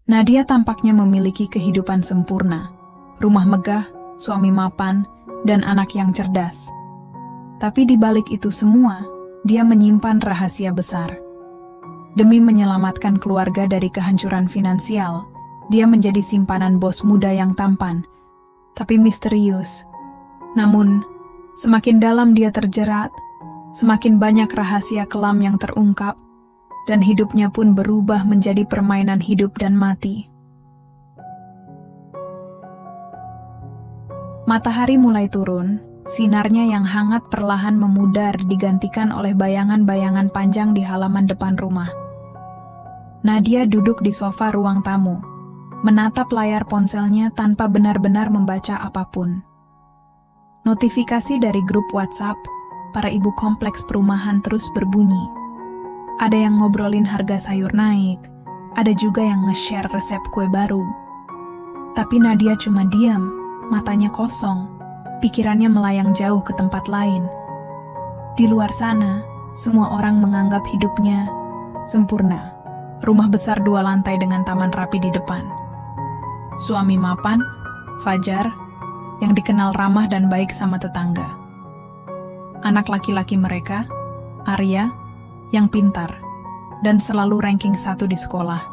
Nadia tampaknya memiliki kehidupan sempurna, rumah megah, suami mapan, dan anak yang cerdas. Tapi di balik itu semua, dia menyimpan rahasia besar. Demi menyelamatkan keluarga dari kehancuran finansial, dia menjadi simpanan bos muda yang tampan, tapi misterius. Namun, semakin dalam dia terjerat, semakin banyak rahasia kelam yang terungkap, dan hidupnya pun berubah menjadi permainan hidup dan mati. Matahari mulai turun, sinarnya yang hangat perlahan memudar digantikan oleh bayangan-bayangan panjang di halaman depan rumah. Nadia duduk di sofa ruang tamu, menatap layar ponselnya tanpa benar-benar membaca apapun. Notifikasi dari grup WhatsApp para ibu kompleks perumahan terus berbunyi. Ada yang ngobrolin harga sayur naik, ada juga yang nge-share resep kue baru. Tapi Nadia cuma diam, matanya kosong, pikirannya melayang jauh ke tempat lain. Di luar sana, semua orang menganggap hidupnya sempurna. Rumah besar 2 lantai dengan taman rapi di depan. Suami mapan, Fajar, yang dikenal ramah dan baik sama tetangga. Anak laki-laki mereka, Arya, yang pintar, dan selalu ranking 1 di sekolah.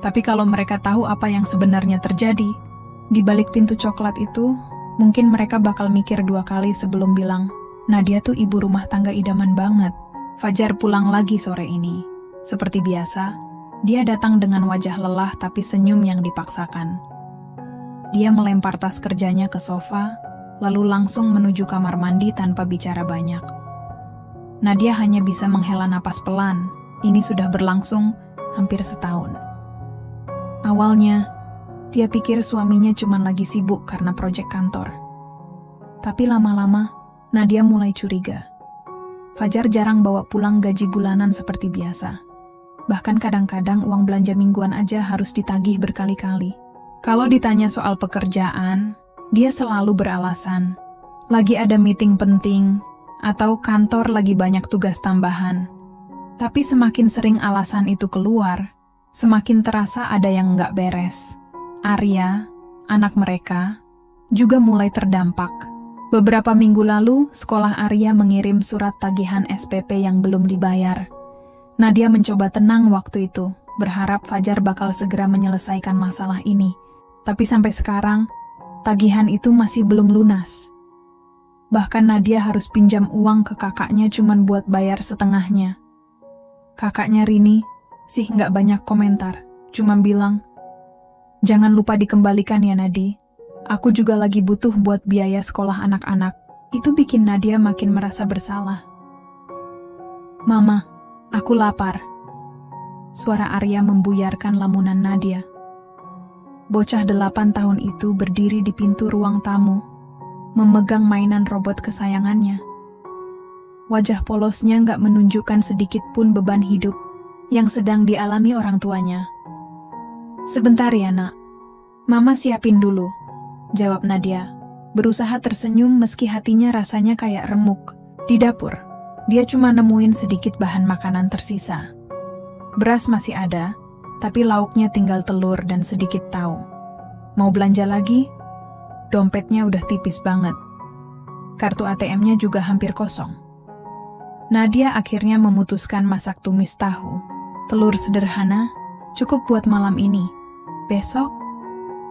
Tapi kalau mereka tahu apa yang sebenarnya terjadi, di balik pintu coklat itu, mungkin mereka bakal mikir 2 kali sebelum bilang, Nadia tuh ibu rumah tangga idaman banget. Fajar pulang lagi sore ini. Seperti biasa, dia datang dengan wajah lelah tapi senyum yang dipaksakan. Dia melempar tas kerjanya ke sofa, lalu langsung menuju kamar mandi tanpa bicara banyak. Nadia hanya bisa menghela napas pelan. Ini sudah berlangsung hampir setahun. Awalnya, dia pikir suaminya cuma lagi sibuk karena proyek kantor. Tapi lama-lama, Nadia mulai curiga. Fajar jarang bawa pulang gaji bulanan seperti biasa. Bahkan kadang-kadang uang belanja mingguan aja harus ditagih berkali-kali. Kalau ditanya soal pekerjaan, dia selalu beralasan, lagi ada meeting penting, atau kantor lagi banyak tugas tambahan. Tapi semakin sering alasan itu keluar, semakin terasa ada yang nggak beres. Arya, anak mereka, juga mulai terdampak. Beberapa minggu lalu, sekolah Arya mengirim surat tagihan SPP yang belum dibayar. Nadia mencoba tenang waktu itu, berharap Fajar bakal segera menyelesaikan masalah ini. Tapi sampai sekarang, tagihan itu masih belum lunas. Bahkan Nadia harus pinjam uang ke kakaknya cuman buat bayar setengahnya. Kakaknya Rini sih nggak banyak komentar, cuma bilang, jangan lupa dikembalikan ya Nadi. Aku juga lagi butuh buat biaya sekolah anak-anak. Itu bikin Nadia makin merasa bersalah. Mama, aku lapar. Suara Arya membuyarkan lamunan Nadia. Bocah 8 tahun itu berdiri di pintu ruang tamu, memegang mainan robot kesayangannya. Wajah polosnya nggak menunjukkan sedikit pun beban hidup yang sedang dialami orang tuanya. Sebentar ya nak, Mama siapin dulu, jawab Nadia, berusaha tersenyum meski hatinya rasanya kayak remuk. Di dapur, dia cuma nemuin sedikit bahan makanan tersisa. Beras masih ada, tapi lauknya tinggal telur dan sedikit tahu. Mau belanja lagi? Dompetnya udah tipis banget. Kartu ATM-nya juga hampir kosong. Nadia akhirnya memutuskan masak tumis tahu. Telur sederhana, cukup buat malam ini. Besok,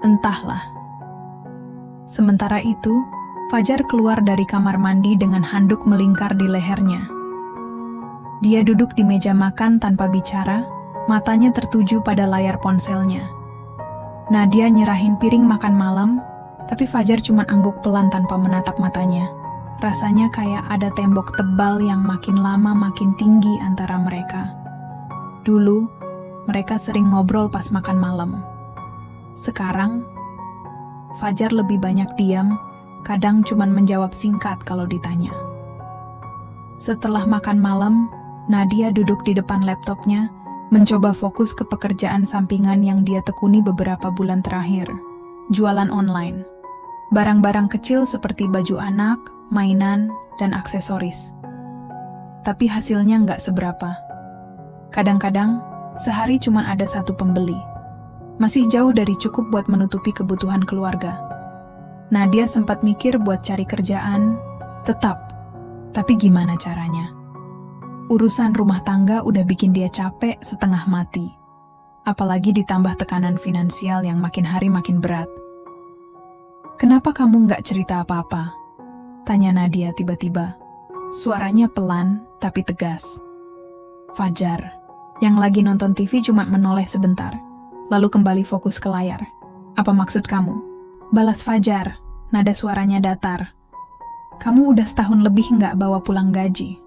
entahlah. Sementara itu, Fajar keluar dari kamar mandi dengan handuk melingkar di lehernya. Dia duduk di meja makan tanpa bicara, matanya tertuju pada layar ponselnya. Nadia nyerahin piring makan malam, tapi Fajar cuma angguk pelan tanpa menatap matanya. Rasanya kayak ada tembok tebal yang makin lama makin tinggi antara mereka. Dulu, mereka sering ngobrol pas makan malam. Sekarang, Fajar lebih banyak diam, kadang cuma menjawab singkat kalau ditanya. Setelah makan malam, Nadia duduk di depan laptopnya, mencoba fokus ke pekerjaan sampingan yang dia tekuni beberapa bulan terakhir. Jualan online. Barang-barang kecil seperti baju anak, mainan, dan aksesoris. Tapi hasilnya nggak seberapa. Kadang-kadang, sehari cuma ada 1 pembeli. Masih jauh dari cukup buat menutupi kebutuhan keluarga. Nadia sempat mikir buat cari kerjaan, tapi gimana caranya? Urusan rumah tangga udah bikin dia capek setengah mati. Apalagi ditambah tekanan finansial yang makin hari makin berat. "Kenapa kamu nggak cerita apa-apa?" tanya Nadia tiba-tiba. Suaranya pelan tapi tegas. Fajar, yang lagi nonton TV cuma menoleh sebentar, lalu kembali fokus ke layar. "Apa maksud kamu?" balas Fajar, nada suaranya datar. "Kamu udah setahun lebih nggak bawa pulang gaji.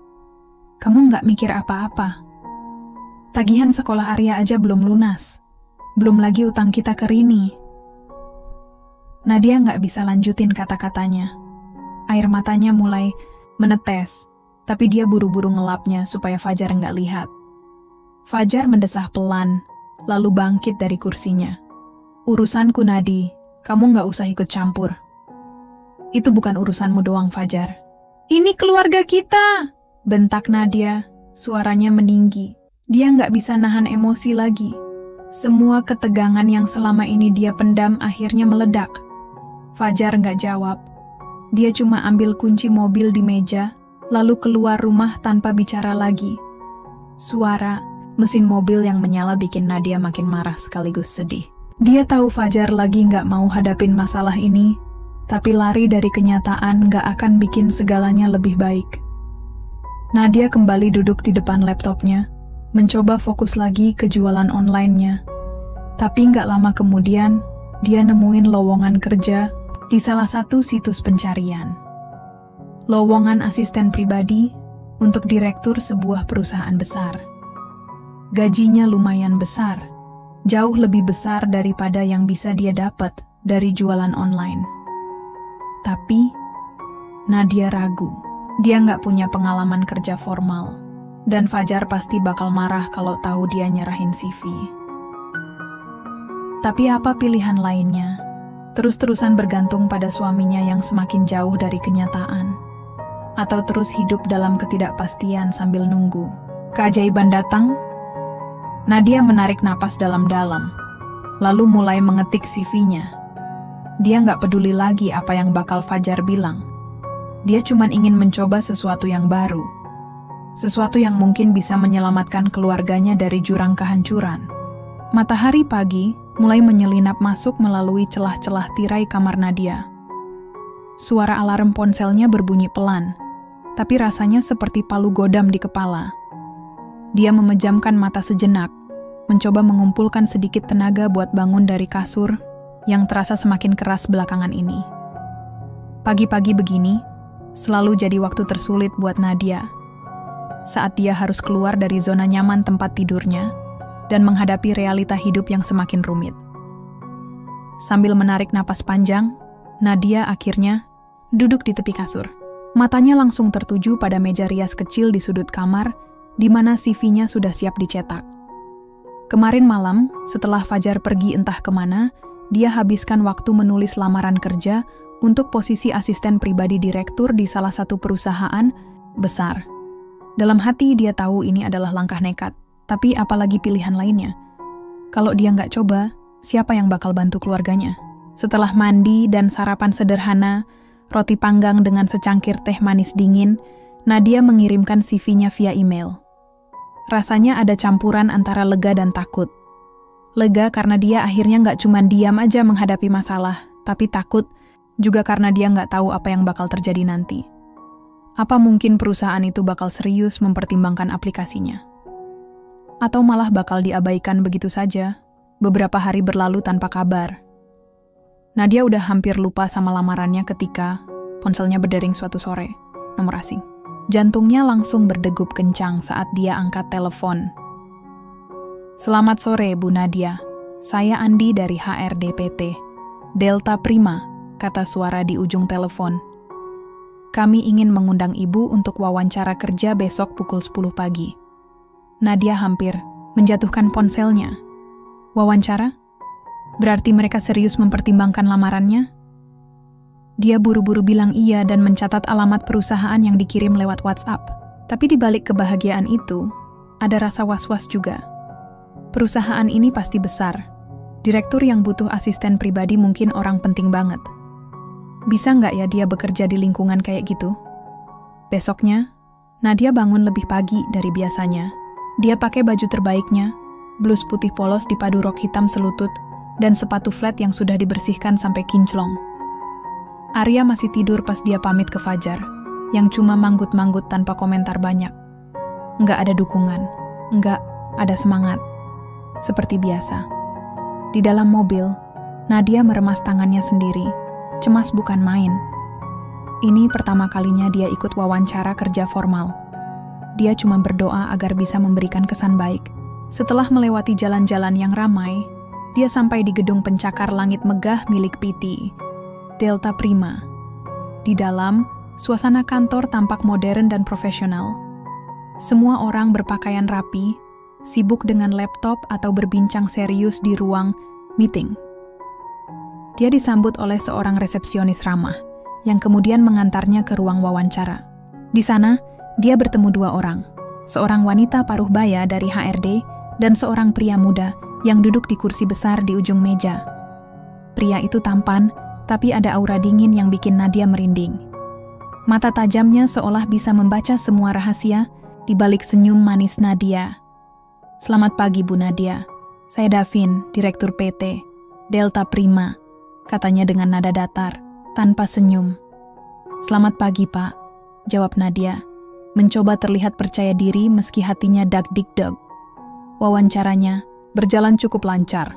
Kamu nggak mikir apa-apa. Tagihan sekolah Arya aja belum lunas. Belum lagi utang kita ke Rini." Nadia nggak bisa lanjutin kata-katanya. Air matanya mulai menetes, tapi dia buru-buru ngelapnya supaya Fajar nggak lihat. Fajar mendesah pelan, lalu bangkit dari kursinya. "Urusanku, Nadi. Kamu nggak usah ikut campur." "Itu bukan urusanmu doang, Fajar. Ini keluarga kita!" bentak Nadia, suaranya meninggi. Dia nggak bisa nahan emosi lagi. Semua ketegangan yang selama ini dia pendam akhirnya meledak. Fajar nggak jawab. Dia cuma ambil kunci mobil di meja, lalu keluar rumah tanpa bicara lagi. Suara mesin mobil yang menyala bikin Nadia makin marah sekaligus sedih. Dia tahu Fajar lagi nggak mau hadapin masalah ini, tapi lari dari kenyataan nggak akan bikin segalanya lebih baik. Nadia kembali duduk di depan laptopnya, mencoba fokus lagi ke jualan online-nya. Tapi nggak lama kemudian, dia nemuin lowongan kerja di salah satu situs pencarian. Lowongan asisten pribadi untuk direktur sebuah perusahaan besar. Gajinya lumayan besar, jauh lebih besar daripada yang bisa dia dapat dari jualan online. Tapi, Nadia ragu. Dia nggak punya pengalaman kerja formal, dan Fajar pasti bakal marah kalau tahu dia nyerahin CV. Tapi apa pilihan lainnya? Terus-terusan bergantung pada suaminya yang semakin jauh dari kenyataan, atau terus hidup dalam ketidakpastian sambil nunggu keajaiban datang? Nadia menarik napas dalam-dalam, lalu mulai mengetik CV-nya. Dia nggak peduli lagi apa yang bakal Fajar bilang. Dia cuma ingin mencoba sesuatu yang baru, sesuatu yang mungkin bisa menyelamatkan keluarganya dari jurang kehancuran. Matahari pagi mulai menyelinap masuk melalui celah-celah tirai kamar Nadia. Suara alarm ponselnya berbunyi pelan, tapi rasanya seperti palu godam di kepala. Dia memejamkan mata sejenak, mencoba mengumpulkan sedikit tenaga buat bangun dari kasur yang terasa semakin keras belakangan ini. Pagi-pagi begini selalu jadi waktu tersulit buat Nadia, saat dia harus keluar dari zona nyaman tempat tidurnya dan menghadapi realita hidup yang semakin rumit. Sambil menarik napas panjang, Nadia akhirnya duduk di tepi kasur. Matanya langsung tertuju pada meja rias kecil di sudut kamar, di mana CV-nya sudah siap dicetak. Kemarin malam, setelah Fajar pergi entah kemana, dia habiskan waktu menulis lamaran kerja untuk posisi asisten pribadi direktur di salah satu perusahaan besar. Dalam hati dia tahu ini adalah langkah nekat, tapi apalagi pilihan lainnya. Kalau dia nggak coba, siapa yang bakal bantu keluarganya? Setelah mandi dan sarapan sederhana, roti panggang dengan secangkir teh manis dingin, Nadia mengirimkan CV-nya via email. Rasanya ada campuran antara lega dan takut. Lega karena dia akhirnya nggak cuma diam aja menghadapi masalah, tapi takut juga karena dia nggak tahu apa yang bakal terjadi nanti. Apa mungkin perusahaan itu bakal serius mempertimbangkan aplikasinya? Atau malah bakal diabaikan begitu saja, beberapa hari berlalu tanpa kabar. Nadia udah hampir lupa sama lamarannya ketika ponselnya berdering suatu sore, nomor asing. Jantungnya langsung berdegup kencang saat dia angkat telepon. "Selamat sore, Bu Nadia. Saya Andi dari HRDPT. Delta Prima," kata suara di ujung telepon. "Kami ingin mengundang Ibu untuk wawancara kerja besok pukul 10 pagi. Nadia hampir menjatuhkan ponselnya. Wawancara? Berarti mereka serius mempertimbangkan lamarannya? Dia buru-buru bilang iya dan mencatat alamat perusahaan yang dikirim lewat WhatsApp. Tapi di balik kebahagiaan itu, ada rasa was-was juga. Perusahaan ini pasti besar, Direktur yang butuh asisten pribadi mungkin orang penting banget. Bisa nggak ya dia bekerja di lingkungan kayak gitu? Besoknya, Nadia bangun lebih pagi dari biasanya. Dia pakai baju terbaiknya, blus putih polos dipadu rok hitam selutut, dan sepatu flat yang sudah dibersihkan sampai kinclong. Arya masih tidur pas dia pamit ke Fajar, yang cuma manggut-manggut tanpa komentar banyak. Nggak ada dukungan, nggak ada semangat. Seperti biasa. Di dalam mobil, Nadia meremas tangannya sendiri, cemas bukan main. Ini pertama kalinya dia ikut wawancara kerja formal. Dia cuma berdoa agar bisa memberikan kesan baik. Setelah melewati jalan-jalan yang ramai, dia sampai di gedung pencakar langit megah milik PT, Delta Prima. Di dalam, suasana kantor tampak modern dan profesional. Semua orang berpakaian rapi, sibuk dengan laptop atau berbincang serius di ruang meeting. Dia disambut oleh seorang resepsionis ramah, yang kemudian mengantarnya ke ruang wawancara. Di sana, dia bertemu dua orang, seorang wanita paruh baya dari HRD dan seorang pria muda yang duduk di kursi besar di ujung meja. Pria itu tampan, tapi ada aura dingin yang bikin Nadia merinding. Mata tajamnya seolah bisa membaca semua rahasia di balik senyum manis Nadia. "Selamat pagi, Bu Nadia. Saya Davin, Direktur PT, Delta Prima," katanya dengan nada datar, tanpa senyum. "Selamat pagi, Pak," jawab Nadia, mencoba terlihat percaya diri meski hatinya dag-dig-dag. Wawancaranya berjalan cukup lancar.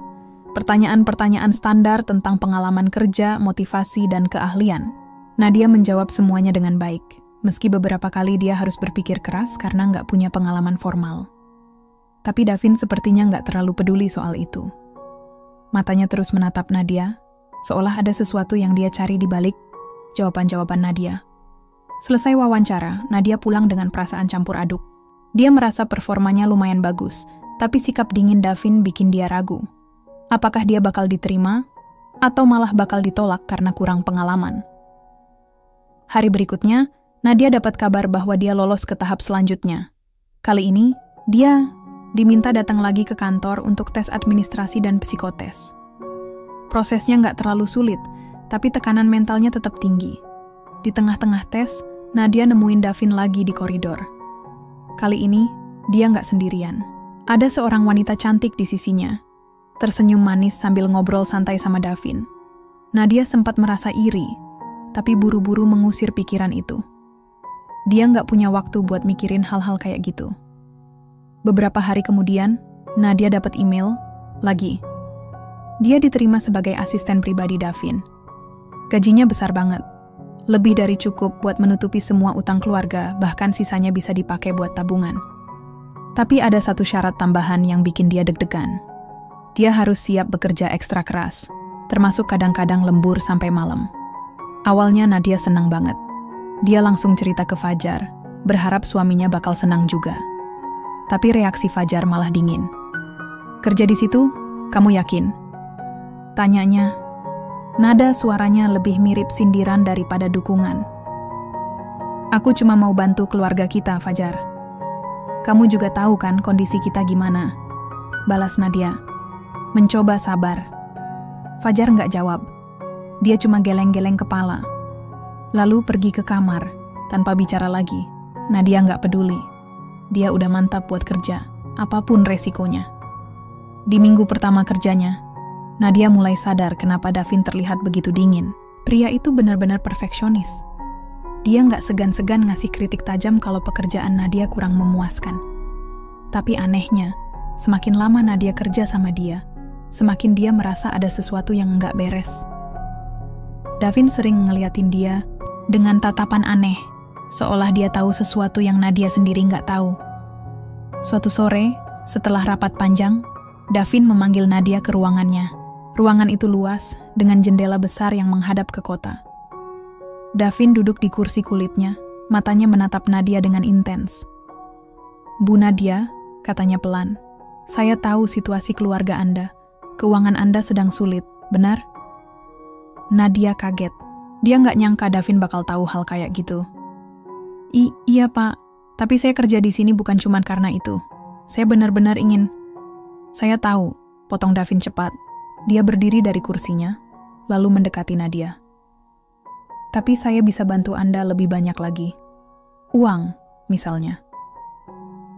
Pertanyaan-pertanyaan standar tentang pengalaman kerja, motivasi, dan keahlian. Nadia menjawab semuanya dengan baik, meski beberapa kali dia harus berpikir keras karena nggak punya pengalaman formal. Tapi Davin sepertinya nggak terlalu peduli soal itu. Matanya terus menatap Nadia, seolah ada sesuatu yang dia cari di balik jawaban-jawaban Nadia. Selesai wawancara, Nadia pulang dengan perasaan campur aduk. Dia merasa performanya lumayan bagus, tapi sikap dingin Davin bikin dia ragu. Apakah dia bakal diterima, atau malah bakal ditolak karena kurang pengalaman? Hari berikutnya, Nadia dapat kabar bahwa dia lolos ke tahap selanjutnya. Kali ini, dia diminta datang lagi ke kantor untuk tes administrasi dan psikotes. Prosesnya nggak terlalu sulit, tapi tekanan mentalnya tetap tinggi. Di tengah-tengah tes, Nadia nemuin Davin lagi di koridor. Kali ini, dia nggak sendirian. Ada seorang wanita cantik di sisinya, tersenyum manis sambil ngobrol santai sama Davin. Nadia sempat merasa iri, tapi buru-buru mengusir pikiran itu. Dia nggak punya waktu buat mikirin hal-hal kayak gitu. Beberapa hari kemudian, Nadia dapat email lagi. Dia diterima sebagai asisten pribadi Davin. Gajinya besar banget. Lebih dari cukup buat menutupi semua utang keluarga, bahkan sisanya bisa dipakai buat tabungan. Tapi ada satu syarat tambahan yang bikin dia deg-degan. Dia harus siap bekerja ekstra keras, termasuk kadang-kadang lembur sampai malam. Awalnya Nadia senang banget. Dia langsung cerita ke Fajar, berharap suaminya bakal senang juga. Tapi reaksi Fajar malah dingin. "Kerja di situ, kamu yakin?" tanyanya. Nada suaranya lebih mirip sindiran daripada dukungan. "Aku cuma mau bantu keluarga kita, Fajar. Kamu juga tahu kan kondisi kita gimana?" balas Nadia, mencoba sabar. Fajar nggak jawab. Dia cuma geleng-geleng kepala. Lalu pergi ke kamar, tanpa bicara lagi. Nadia nggak peduli. Dia udah mantap buat kerja, apapun resikonya. Di minggu pertama kerjanya, Nadia mulai sadar kenapa Davin terlihat begitu dingin. Pria itu benar-benar perfeksionis. Dia nggak segan-segan ngasih kritik tajam kalau pekerjaan Nadia kurang memuaskan. Tapi anehnya, semakin lama Nadia kerja sama dia, semakin dia merasa ada sesuatu yang nggak beres. Davin sering ngeliatin dia dengan tatapan aneh, seolah dia tahu sesuatu yang Nadia sendiri nggak tahu. Suatu sore, setelah rapat panjang, Davin memanggil Nadia ke ruangannya. Ruangan itu luas, dengan jendela besar yang menghadap ke kota. Davin duduk di kursi kulitnya, matanya menatap Nadia dengan intens. "Bu Nadia," katanya pelan, "saya tahu situasi keluarga Anda. Keuangan Anda sedang sulit, benar?" Nadia kaget. Dia nggak nyangka Davin bakal tahu hal kayak gitu. Iya Pak, tapi saya kerja di sini bukan cuma karena itu. Saya benar-benar ingin..." "Saya tahu," potong Davin cepat. Dia berdiri dari kursinya, lalu mendekati Nadia. Tapi saya bisa bantu Anda lebih banyak lagi. Uang, misalnya.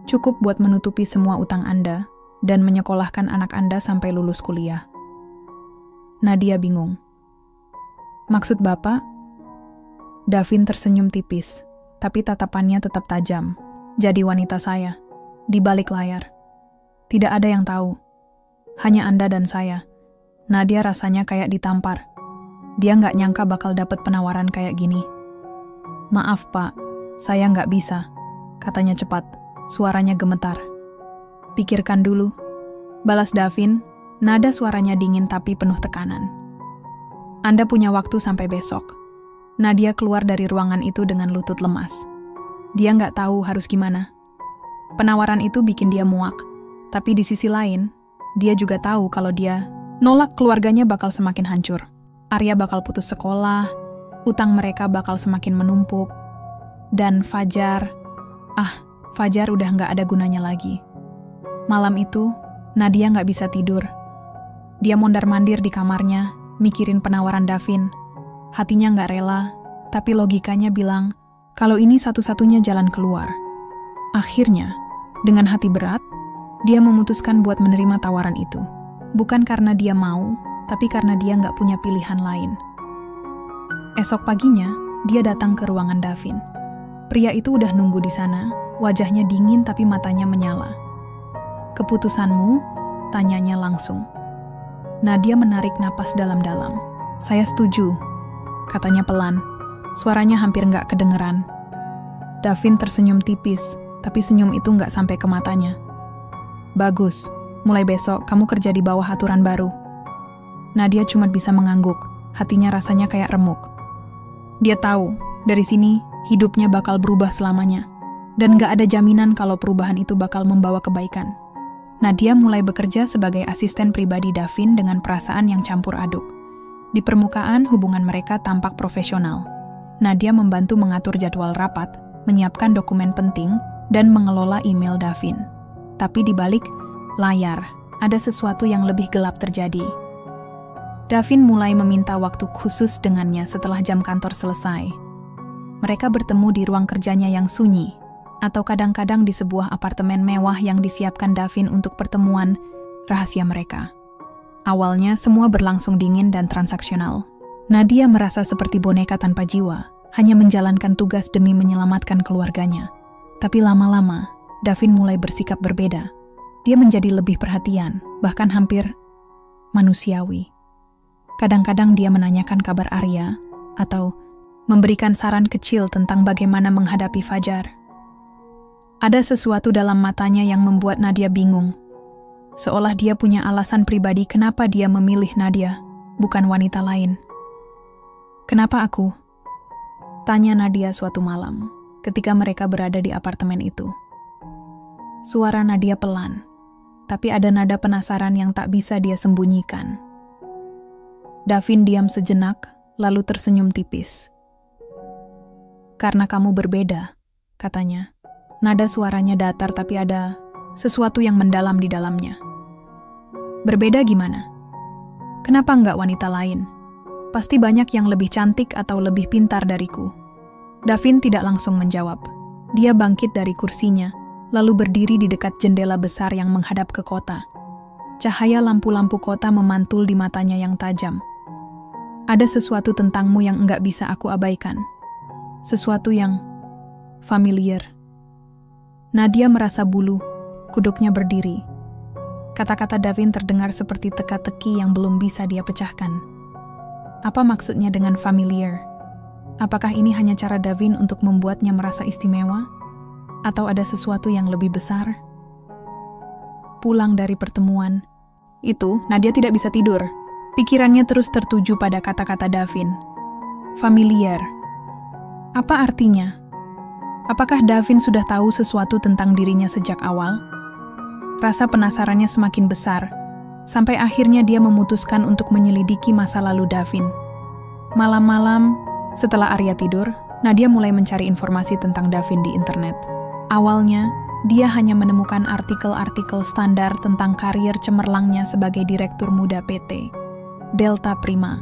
Cukup buat menutupi semua utang Anda dan menyekolahkan anak Anda sampai lulus kuliah. Nadia bingung. Maksud Bapak? Davin tersenyum tipis, tapi tatapannya tetap tajam. Jadi wanita saya, di balik layar. Tidak ada yang tahu. Hanya Anda dan saya. Nadia rasanya kayak ditampar. Dia nggak nyangka bakal dapat penawaran kayak gini. Maaf Pak, saya nggak bisa, katanya cepat, suaranya gemetar. Pikirkan dulu, balas Davin, nada suaranya dingin tapi penuh tekanan. Anda punya waktu sampai besok. Nadia keluar dari ruangan itu dengan lutut lemas. Dia nggak tahu harus gimana. Penawaran itu bikin dia muak, tapi di sisi lain, dia juga tahu kalau dia nolak keluarganya bakal semakin hancur. Arya bakal putus sekolah, utang mereka bakal semakin menumpuk, dan Fajar udah nggak ada gunanya lagi. Malam itu, Nadia nggak bisa tidur. Dia mondar-mandir di kamarnya, mikirin penawaran Davin. Hatinya nggak rela, tapi logikanya bilang kalau ini satu-satunya jalan keluar. Akhirnya, dengan hati berat, dia memutuskan buat menerima tawaran itu. Bukan karena dia mau, tapi karena dia nggak punya pilihan lain. Esok paginya, dia datang ke ruangan Davin. Pria itu udah nunggu di sana, wajahnya dingin tapi matanya menyala. Keputusanmu? Tanyanya langsung. Nadia menarik napas dalam-dalam. Saya setuju, katanya pelan. Suaranya hampir nggak kedengeran. Davin tersenyum tipis, tapi senyum itu nggak sampai ke matanya. Bagus. Mulai besok, kamu kerja di bawah aturan baru. Nadia cuma bisa mengangguk, hatinya rasanya kayak remuk. Dia tahu, dari sini, hidupnya bakal berubah selamanya. Dan gak ada jaminan kalau perubahan itu bakal membawa kebaikan. Nadia mulai bekerja sebagai asisten pribadi Davin dengan perasaan yang campur aduk. Di permukaan, hubungan mereka tampak profesional. Nadia membantu mengatur jadwal rapat, menyiapkan dokumen penting, dan mengelola email Davin. Tapi di balik layar, ada sesuatu yang lebih gelap terjadi. Davin mulai meminta waktu khusus dengannya setelah jam kantor selesai. Mereka bertemu di ruang kerjanya yang sunyi, atau kadang-kadang di sebuah apartemen mewah yang disiapkan Davin untuk pertemuan rahasia mereka. Awalnya semua berlangsung dingin dan transaksional. Nadia merasa seperti boneka tanpa jiwa, hanya menjalankan tugas demi menyelamatkan keluarganya. Tapi lama-lama, Davin mulai bersikap berbeda. Dia menjadi lebih perhatian, bahkan hampir manusiawi. Kadang-kadang dia menanyakan kabar Arya, atau memberikan saran kecil tentang bagaimana menghadapi Fajar. Ada sesuatu dalam matanya yang membuat Nadia bingung. Seolah dia punya alasan pribadi kenapa dia memilih Nadia, bukan wanita lain. Kenapa aku? Tanya Nadia suatu malam, ketika mereka berada di apartemen itu. Suara Nadia pelan, tapi ada nada penasaran yang tak bisa dia sembunyikan. Davin diam sejenak, lalu tersenyum tipis. Karena kamu berbeda, katanya. Nada suaranya datar tapi ada sesuatu yang mendalam di dalamnya. Berbeda gimana? Kenapa enggak wanita lain? Pasti banyak yang lebih cantik atau lebih pintar dariku. Davin tidak langsung menjawab. Dia bangkit dari kursinya, lalu berdiri di dekat jendela besar yang menghadap ke kota. Cahaya lampu-lampu kota memantul di matanya yang tajam. Ada sesuatu tentangmu yang enggak bisa aku abaikan. Sesuatu yang familiar. Nadia merasa bulu, kuduknya berdiri. Kata-kata Davin terdengar seperti teka-teki yang belum bisa dia pecahkan. Apa maksudnya dengan familiar? Apakah ini hanya cara Davin untuk membuatnya merasa istimewa? Atau ada sesuatu yang lebih besar? Pulang dari pertemuan itu, Nadia tidak bisa tidur. Pikirannya terus tertuju pada kata-kata Davin. Familiar. Apa artinya? Apakah Davin sudah tahu sesuatu tentang dirinya sejak awal? Rasa penasarannya semakin besar, sampai akhirnya dia memutuskan untuk menyelidiki masa lalu Davin. Malam-malam, setelah Arya tidur, Nadia mulai mencari informasi tentang Davin di internet. Awalnya, Dia hanya menemukan artikel-artikel standar tentang karier cemerlangnya sebagai direktur muda PT Delta Prima.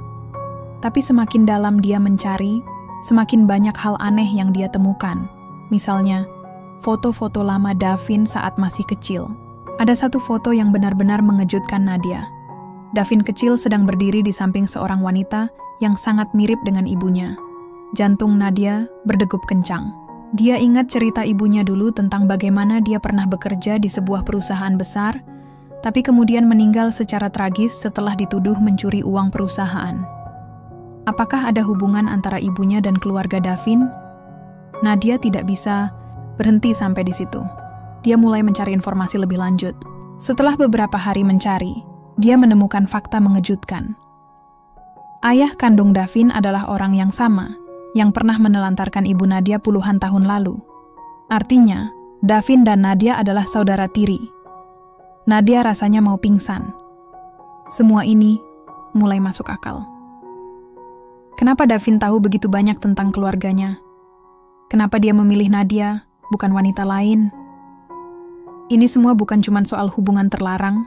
Tapi semakin dalam dia mencari, semakin banyak hal aneh yang dia temukan. Misalnya, foto-foto lama Davin saat masih kecil. Ada satu foto yang benar-benar mengejutkan Nadia. Davin kecil sedang berdiri di samping seorang wanita yang sangat mirip dengan ibunya. Jantung Nadia berdegup kencang. Dia ingat cerita ibunya dulu tentang bagaimana dia pernah bekerja di sebuah perusahaan besar, tapi kemudian meninggal secara tragis setelah dituduh mencuri uang perusahaan. Apakah ada hubungan antara ibunya dan keluarga Davin? Nadia tidak bisa berhenti sampai di situ. Dia mulai mencari informasi lebih lanjut. Setelah beberapa hari mencari, dia menemukan fakta mengejutkan. Ayah kandung Davin adalah orang yang sama, yang pernah menelantarkan ibu Nadia puluhan tahun lalu. Artinya, Davin dan Nadia adalah saudara tiri. Nadia rasanya mau pingsan. Semua ini mulai masuk akal. Kenapa Davin tahu begitu banyak tentang keluarganya? Kenapa dia memilih Nadia, bukan wanita lain? Ini semua bukan cuma soal hubungan terlarang,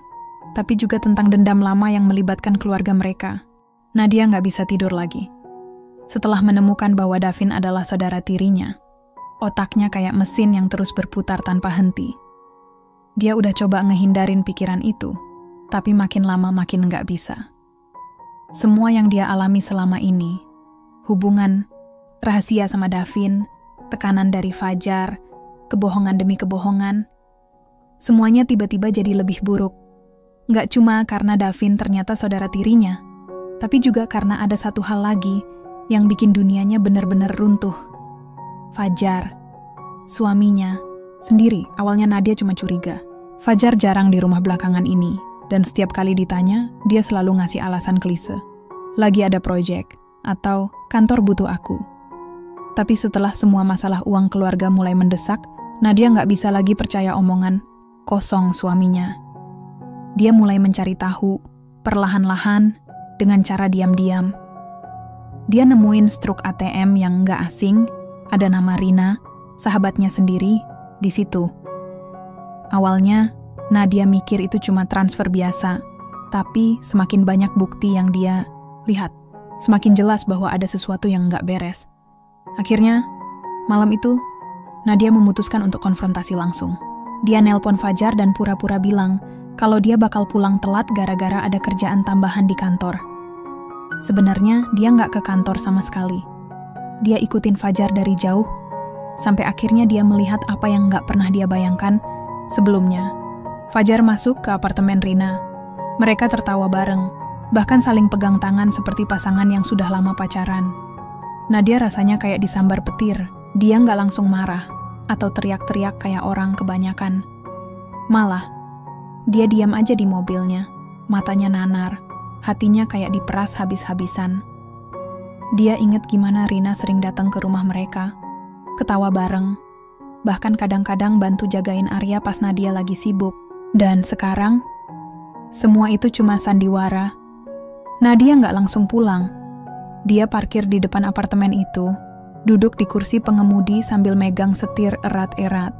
tapi juga tentang dendam lama yang melibatkan keluarga mereka. Nadia nggak bisa tidur lagi. Setelah menemukan bahwa Davin adalah saudara tirinya, otaknya kayak mesin yang terus berputar tanpa henti. Dia udah coba ngehindarin pikiran itu, tapi makin lama makin nggak bisa. Semua yang dia alami selama ini, hubungan, rahasia sama Davin, tekanan dari Fajar, kebohongan demi kebohongan, semuanya tiba-tiba jadi lebih buruk. Nggak cuma karena Davin ternyata saudara tirinya, tapi juga karena ada satu hal lagi yang bikin dunianya benar-benar runtuh. Fajar, suaminya, sendiri. Awalnya Nadia cuma curiga. Fajar jarang di rumah belakangan ini, dan setiap kali ditanya, dia selalu ngasih alasan klise. Lagi ada proyek, atau kantor butuh aku. Tapi setelah semua masalah uang keluarga mulai mendesak, Nadia nggak bisa lagi percaya omongan kosong suaminya. Dia mulai mencari tahu, perlahan-lahan, dengan cara diam-diam. Dia nemuin struk ATM yang nggak asing, ada nama Rina, sahabatnya sendiri, di situ. Awalnya, Nadia mikir itu cuma transfer biasa, tapi semakin banyak bukti yang dia lihat, semakin jelas bahwa ada sesuatu yang nggak beres. Akhirnya, malam itu, Nadia memutuskan untuk konfrontasi langsung. Dia nelpon Fajar dan pura-pura bilang kalau dia bakal pulang telat gara-gara ada kerjaan tambahan di kantor. Sebenarnya, dia nggak ke kantor sama sekali. Dia ikutin Fajar dari jauh, sampai akhirnya dia melihat apa yang nggak pernah dia bayangkan sebelumnya. Fajar masuk ke apartemen Rina. Mereka tertawa bareng, bahkan saling pegang tangan seperti pasangan yang sudah lama pacaran. Nadia rasanya kayak disambar petir. Dia nggak langsung marah atau teriak-teriak kayak orang kebanyakan. Malah, dia diam aja di mobilnya, matanya nanar, hatinya kayak diperas habis-habisan. Dia inget gimana Rina sering datang ke rumah mereka, ketawa bareng, bahkan kadang-kadang bantu jagain Arya pas Nadia lagi sibuk. Dan sekarang, semua itu cuma sandiwara. Nadia nggak langsung pulang. Dia parkir di depan apartemen itu, duduk di kursi pengemudi sambil megang setir erat-erat.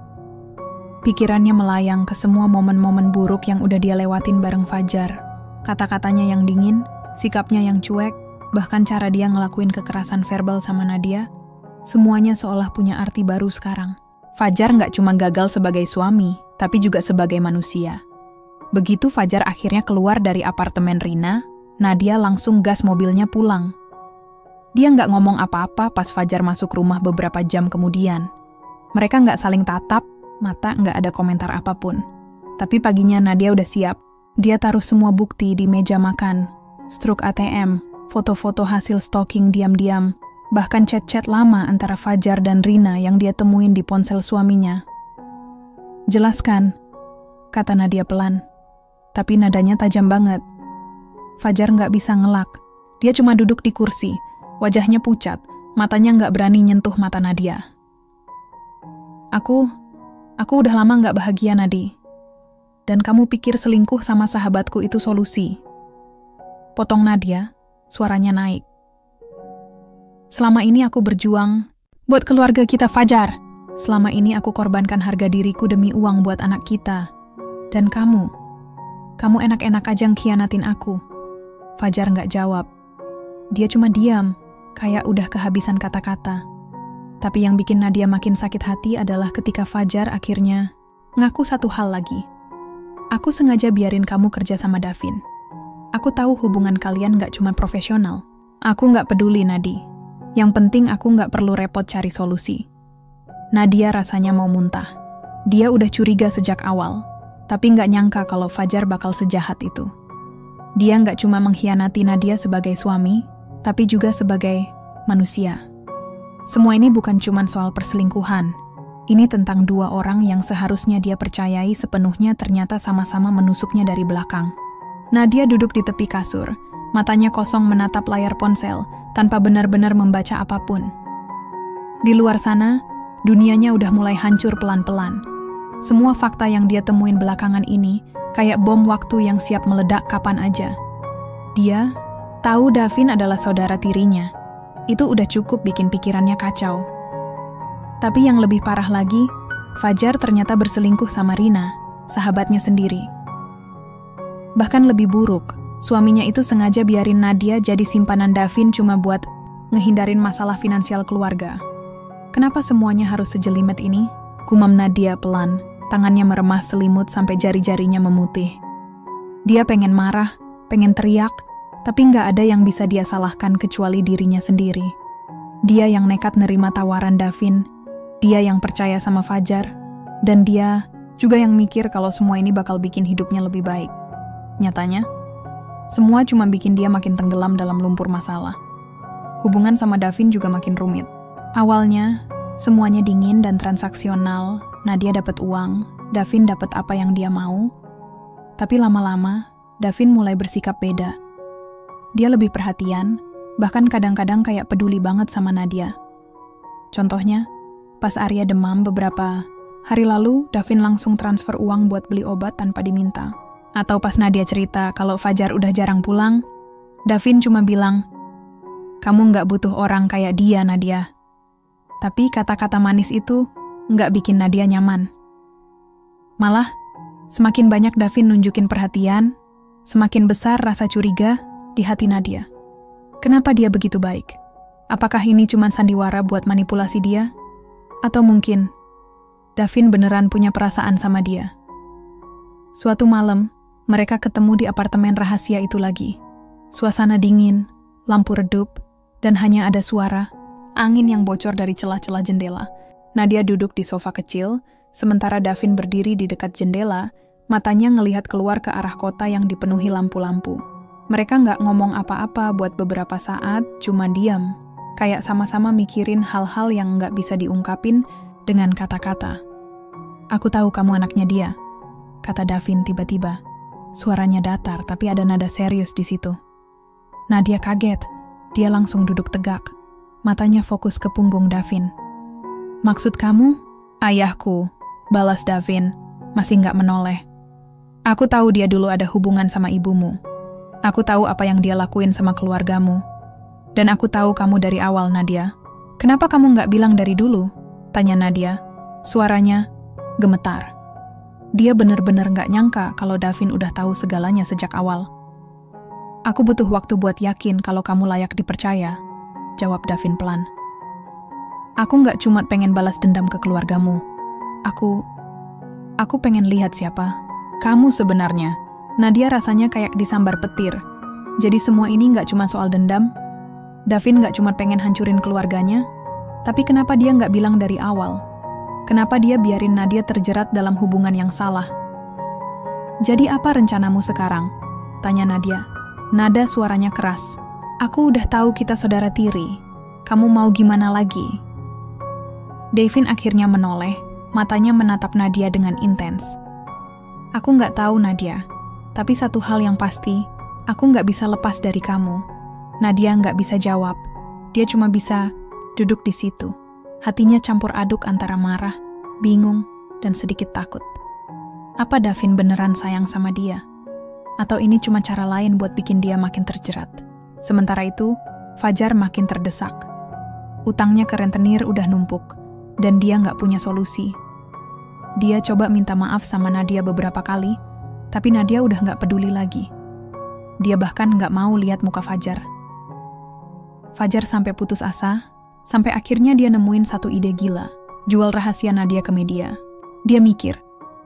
Pikirannya melayang ke semua momen-momen buruk yang udah dia lewatin bareng Fajar. Kata-katanya yang dingin, sikapnya yang cuek, bahkan cara dia ngelakuin kekerasan verbal sama Nadia, semuanya seolah punya arti baru sekarang. Fajar nggak cuma gagal sebagai suami, tapi juga sebagai manusia. Begitu Fajar akhirnya keluar dari apartemen Rina, Nadia langsung gas mobilnya pulang. Dia nggak ngomong apa-apa pas Fajar masuk rumah beberapa jam kemudian. Mereka nggak saling tatap, mata nggak ada komentar apapun. Tapi paginya Nadia udah siap. Dia taruh semua bukti di meja makan. Struk ATM, foto-foto hasil stalking diam-diam, bahkan chat-chat lama antara Fajar dan Rina yang dia temuin di ponsel suaminya. Jelaskan, kata Nadia pelan. Tapi nadanya tajam banget. Fajar nggak bisa ngelak. Dia cuma duduk di kursi, wajahnya pucat, matanya nggak berani nyentuh mata Nadia. Aku udah lama nggak bahagia, Nadi. Dan kamu pikir selingkuh sama sahabatku itu solusi? Potong Nadia, suaranya naik. Selama ini aku berjuang buat keluarga kita, Fajar. Selama ini aku korbankan harga diriku demi uang buat anak kita. Dan kamu enak-enak aja ngkhianatin aku. Fajar nggak jawab. Dia cuma diam, kayak udah kehabisan kata-kata. Tapi yang bikin Nadia makin sakit hati adalah ketika Fajar akhirnya ngaku satu hal lagi. Aku sengaja biarin kamu kerja sama Davin. Aku tahu hubungan kalian nggak cuma profesional. Aku nggak peduli, Nadi. Yang penting aku nggak perlu repot cari solusi. Nadia rasanya mau muntah. Dia udah curiga sejak awal, tapi nggak nyangka kalau Fajar bakal sejahat itu. Dia nggak cuma mengkhianati Nadia sebagai suami, tapi juga sebagai manusia. Semua ini bukan cuma soal perselingkuhan. Ini tentang dua orang yang seharusnya dia percayai sepenuhnya ternyata sama-sama menusuknya dari belakang. Nadia duduk di tepi kasur, matanya kosong menatap layar ponsel, tanpa benar-benar membaca apapun. Di luar sana, dunianya udah mulai hancur pelan-pelan. Semua fakta yang dia temuin belakangan ini, kayak bom waktu yang siap meledak kapan aja. Dia tahu Davin adalah saudara tirinya. Itu udah cukup bikin pikirannya kacau. Tapi yang lebih parah lagi, Fajar ternyata berselingkuh sama Rina, sahabatnya sendiri. Bahkan lebih buruk, suaminya itu sengaja biarin Nadia jadi simpanan Davin cuma buat ngehindarin masalah finansial keluarga. Kenapa semuanya harus sejelimet ini? Gumam Nadia pelan, tangannya meremah selimut sampai jari-jarinya memutih. Dia pengen marah, pengen teriak, tapi nggak ada yang bisa dia salahkan kecuali dirinya sendiri. Dia yang nekat nerima tawaran Davin, dia yang percaya sama Fajar, dan dia juga yang mikir kalau semua ini bakal bikin hidupnya lebih baik. Nyatanya, semua cuma bikin dia makin tenggelam dalam lumpur masalah. Hubungan sama Davin juga makin rumit. Awalnya, semuanya dingin dan transaksional. Nadia dapat uang, Davin dapat apa yang dia mau. Tapi lama-lama, Davin mulai bersikap beda. Dia lebih perhatian, bahkan kadang-kadang kayak peduli banget sama Nadia. Contohnya, pas Arya demam beberapa hari lalu, Davin langsung transfer uang buat beli obat tanpa diminta. Atau pas Nadia cerita kalau Fajar udah jarang pulang, Davin cuma bilang, "Kamu nggak butuh orang kayak dia, Nadia." Tapi kata-kata manis itu nggak bikin Nadia nyaman. Malah, semakin banyak Davin nunjukin perhatian, semakin besar rasa curiga di hati Nadia. Kenapa dia begitu baik? Apakah ini cuma sandiwara buat manipulasi dia? Atau mungkin Davin beneran punya perasaan sama dia? Suatu malam, mereka ketemu di apartemen rahasia itu lagi. Suasana dingin, lampu redup, dan hanya ada suara angin yang bocor dari celah-celah jendela. Nadia duduk di sofa kecil, sementara Davin berdiri di dekat jendela, matanya ngelihat keluar ke arah kota yang dipenuhi lampu-lampu. Mereka nggak ngomong apa-apa buat beberapa saat, cuma diam, kayak sama-sama mikirin hal-hal yang nggak bisa diungkapin dengan kata-kata. "Aku tahu kamu anaknya dia," kata Davin tiba-tiba. Suaranya datar, tapi ada nada serius di situ. Nadia kaget. Dia langsung duduk tegak. Matanya fokus ke punggung Davin. "Maksud kamu?" "Ayahku," balas Davin, masih nggak menoleh. "Aku tahu dia dulu ada hubungan sama ibumu. Aku tahu apa yang dia lakuin sama keluargamu. Dan aku tahu kamu dari awal, Nadia. Kenapa kamu nggak bilang dari dulu?" tanya Nadia. Suaranya gemetar. Dia benar-benar nggak nyangka kalau Davin udah tahu segalanya sejak awal. "Aku butuh waktu buat yakin kalau kamu layak dipercaya," jawab Davin pelan. "Aku nggak cuma pengen balas dendam ke keluargamu. Aku pengen lihat siapa kamu sebenarnya." Nadia rasanya kayak disambar petir. Jadi semua ini nggak cuma soal dendam. Davin nggak cuma pengen hancurin keluarganya, tapi kenapa dia nggak bilang dari awal? Kenapa dia biarin Nadia terjerat dalam hubungan yang salah? "Jadi apa rencanamu sekarang?" tanya Nadia. Nada suaranya keras. "Aku udah tahu kita saudara tiri. Kamu mau gimana lagi?" Davin akhirnya menoleh, matanya menatap Nadia dengan intens. "Aku nggak tahu, Nadia. Tapi satu hal yang pasti, aku nggak bisa lepas dari kamu." Nadia nggak bisa jawab. Dia cuma bisa duduk di situ. Hatinya campur aduk antara marah, bingung, dan sedikit takut. Apa Davin beneran sayang sama dia? Atau ini cuma cara lain buat bikin dia makin terjerat? Sementara itu, Fajar makin terdesak. Utangnya ke rentenir udah numpuk, dan dia nggak punya solusi. Dia coba minta maaf sama Nadia beberapa kali, tapi Nadia udah nggak peduli lagi. Dia bahkan nggak mau lihat muka Fajar. Fajar sampai putus asa, sampai akhirnya dia nemuin satu ide gila, jual rahasia Nadia ke media. Dia mikir,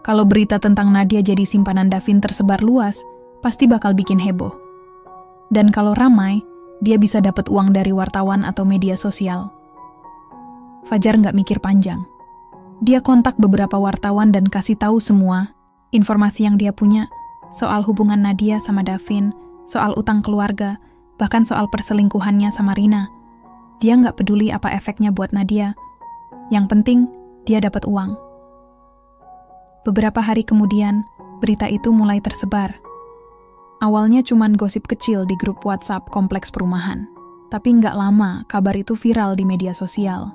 kalau berita tentang Nadia jadi simpanan Davin tersebar luas, pasti bakal bikin heboh. Dan kalau ramai, dia bisa dapat uang dari wartawan atau media sosial. Fajar nggak mikir panjang. Dia kontak beberapa wartawan dan kasih tahu semua informasi yang dia punya soal hubungan Nadia sama Davin, soal utang keluarga, bahkan soal perselingkuhannya sama Rina. Dia nggak peduli apa efeknya buat Nadia. Yang penting, dia dapat uang. Beberapa hari kemudian, berita itu mulai tersebar. Awalnya cuman gosip kecil di grup WhatsApp kompleks perumahan. Tapi nggak lama, kabar itu viral di media sosial.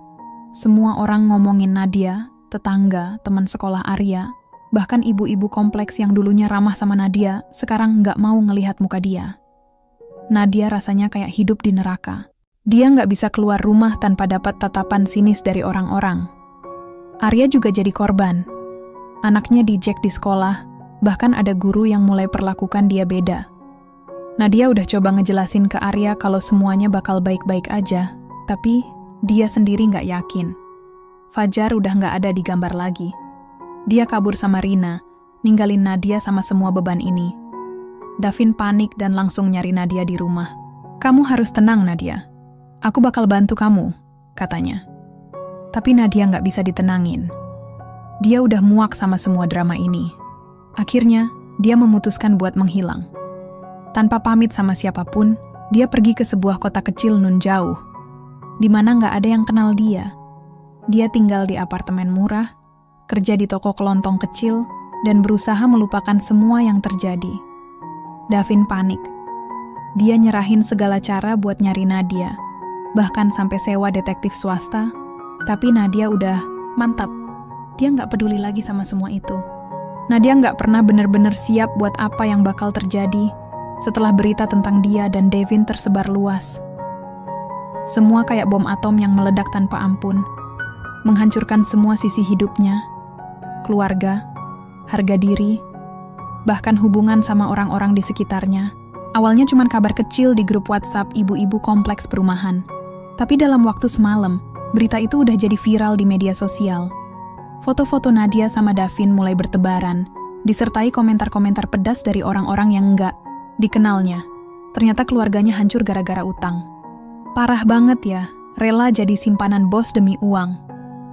Semua orang ngomongin Nadia, tetangga, teman sekolah Arya, bahkan ibu-ibu kompleks yang dulunya ramah sama Nadia, sekarang nggak mau ngelihat muka dia. Nadia rasanya kayak hidup di neraka. Dia nggak bisa keluar rumah tanpa dapat tatapan sinis dari orang-orang. Arya juga jadi korban. Anaknya dijek di sekolah, bahkan ada guru yang mulai perlakukan dia beda. Nadia udah coba ngejelasin ke Arya kalau semuanya bakal baik-baik aja, tapi dia sendiri nggak yakin. Fajar udah nggak ada di gambar lagi. Dia kabur sama Rina, ninggalin Nadia sama semua beban ini. Davin panik dan langsung nyari Nadia di rumah. "Kamu harus tenang, Nadia. Aku bakal bantu kamu," katanya. Tapi Nadia nggak bisa ditenangin. Dia udah muak sama semua drama ini. Akhirnya, dia memutuskan buat menghilang. Tanpa pamit sama siapapun, dia pergi ke sebuah kota kecil nun jauh, di mana nggak ada yang kenal dia. Dia tinggal di apartemen murah, kerja di toko kelontong kecil, dan berusaha melupakan semua yang terjadi. Davin panik. Dia nyerahin segala cara buat nyari Nadia, bahkan sampai sewa detektif swasta, tapi Nadia udah mantap. Dia nggak peduli lagi sama semua itu. Nadia nggak pernah bener-bener siap buat apa yang bakal terjadi setelah berita tentang dia dan Davin tersebar luas. Semua kayak bom atom yang meledak tanpa ampun, menghancurkan semua sisi hidupnya, keluarga, harga diri, bahkan hubungan sama orang-orang di sekitarnya. Awalnya cuma kabar kecil di grup WhatsApp ibu-ibu kompleks perumahan. Tapi dalam waktu semalam, berita itu udah jadi viral di media sosial. Foto-foto Nadia sama Davin mulai bertebaran, disertai komentar-komentar pedas dari orang-orang yang nggak dikenalnya. Ternyata keluarganya hancur gara-gara utang. Parah banget ya, rela jadi simpanan bos demi uang.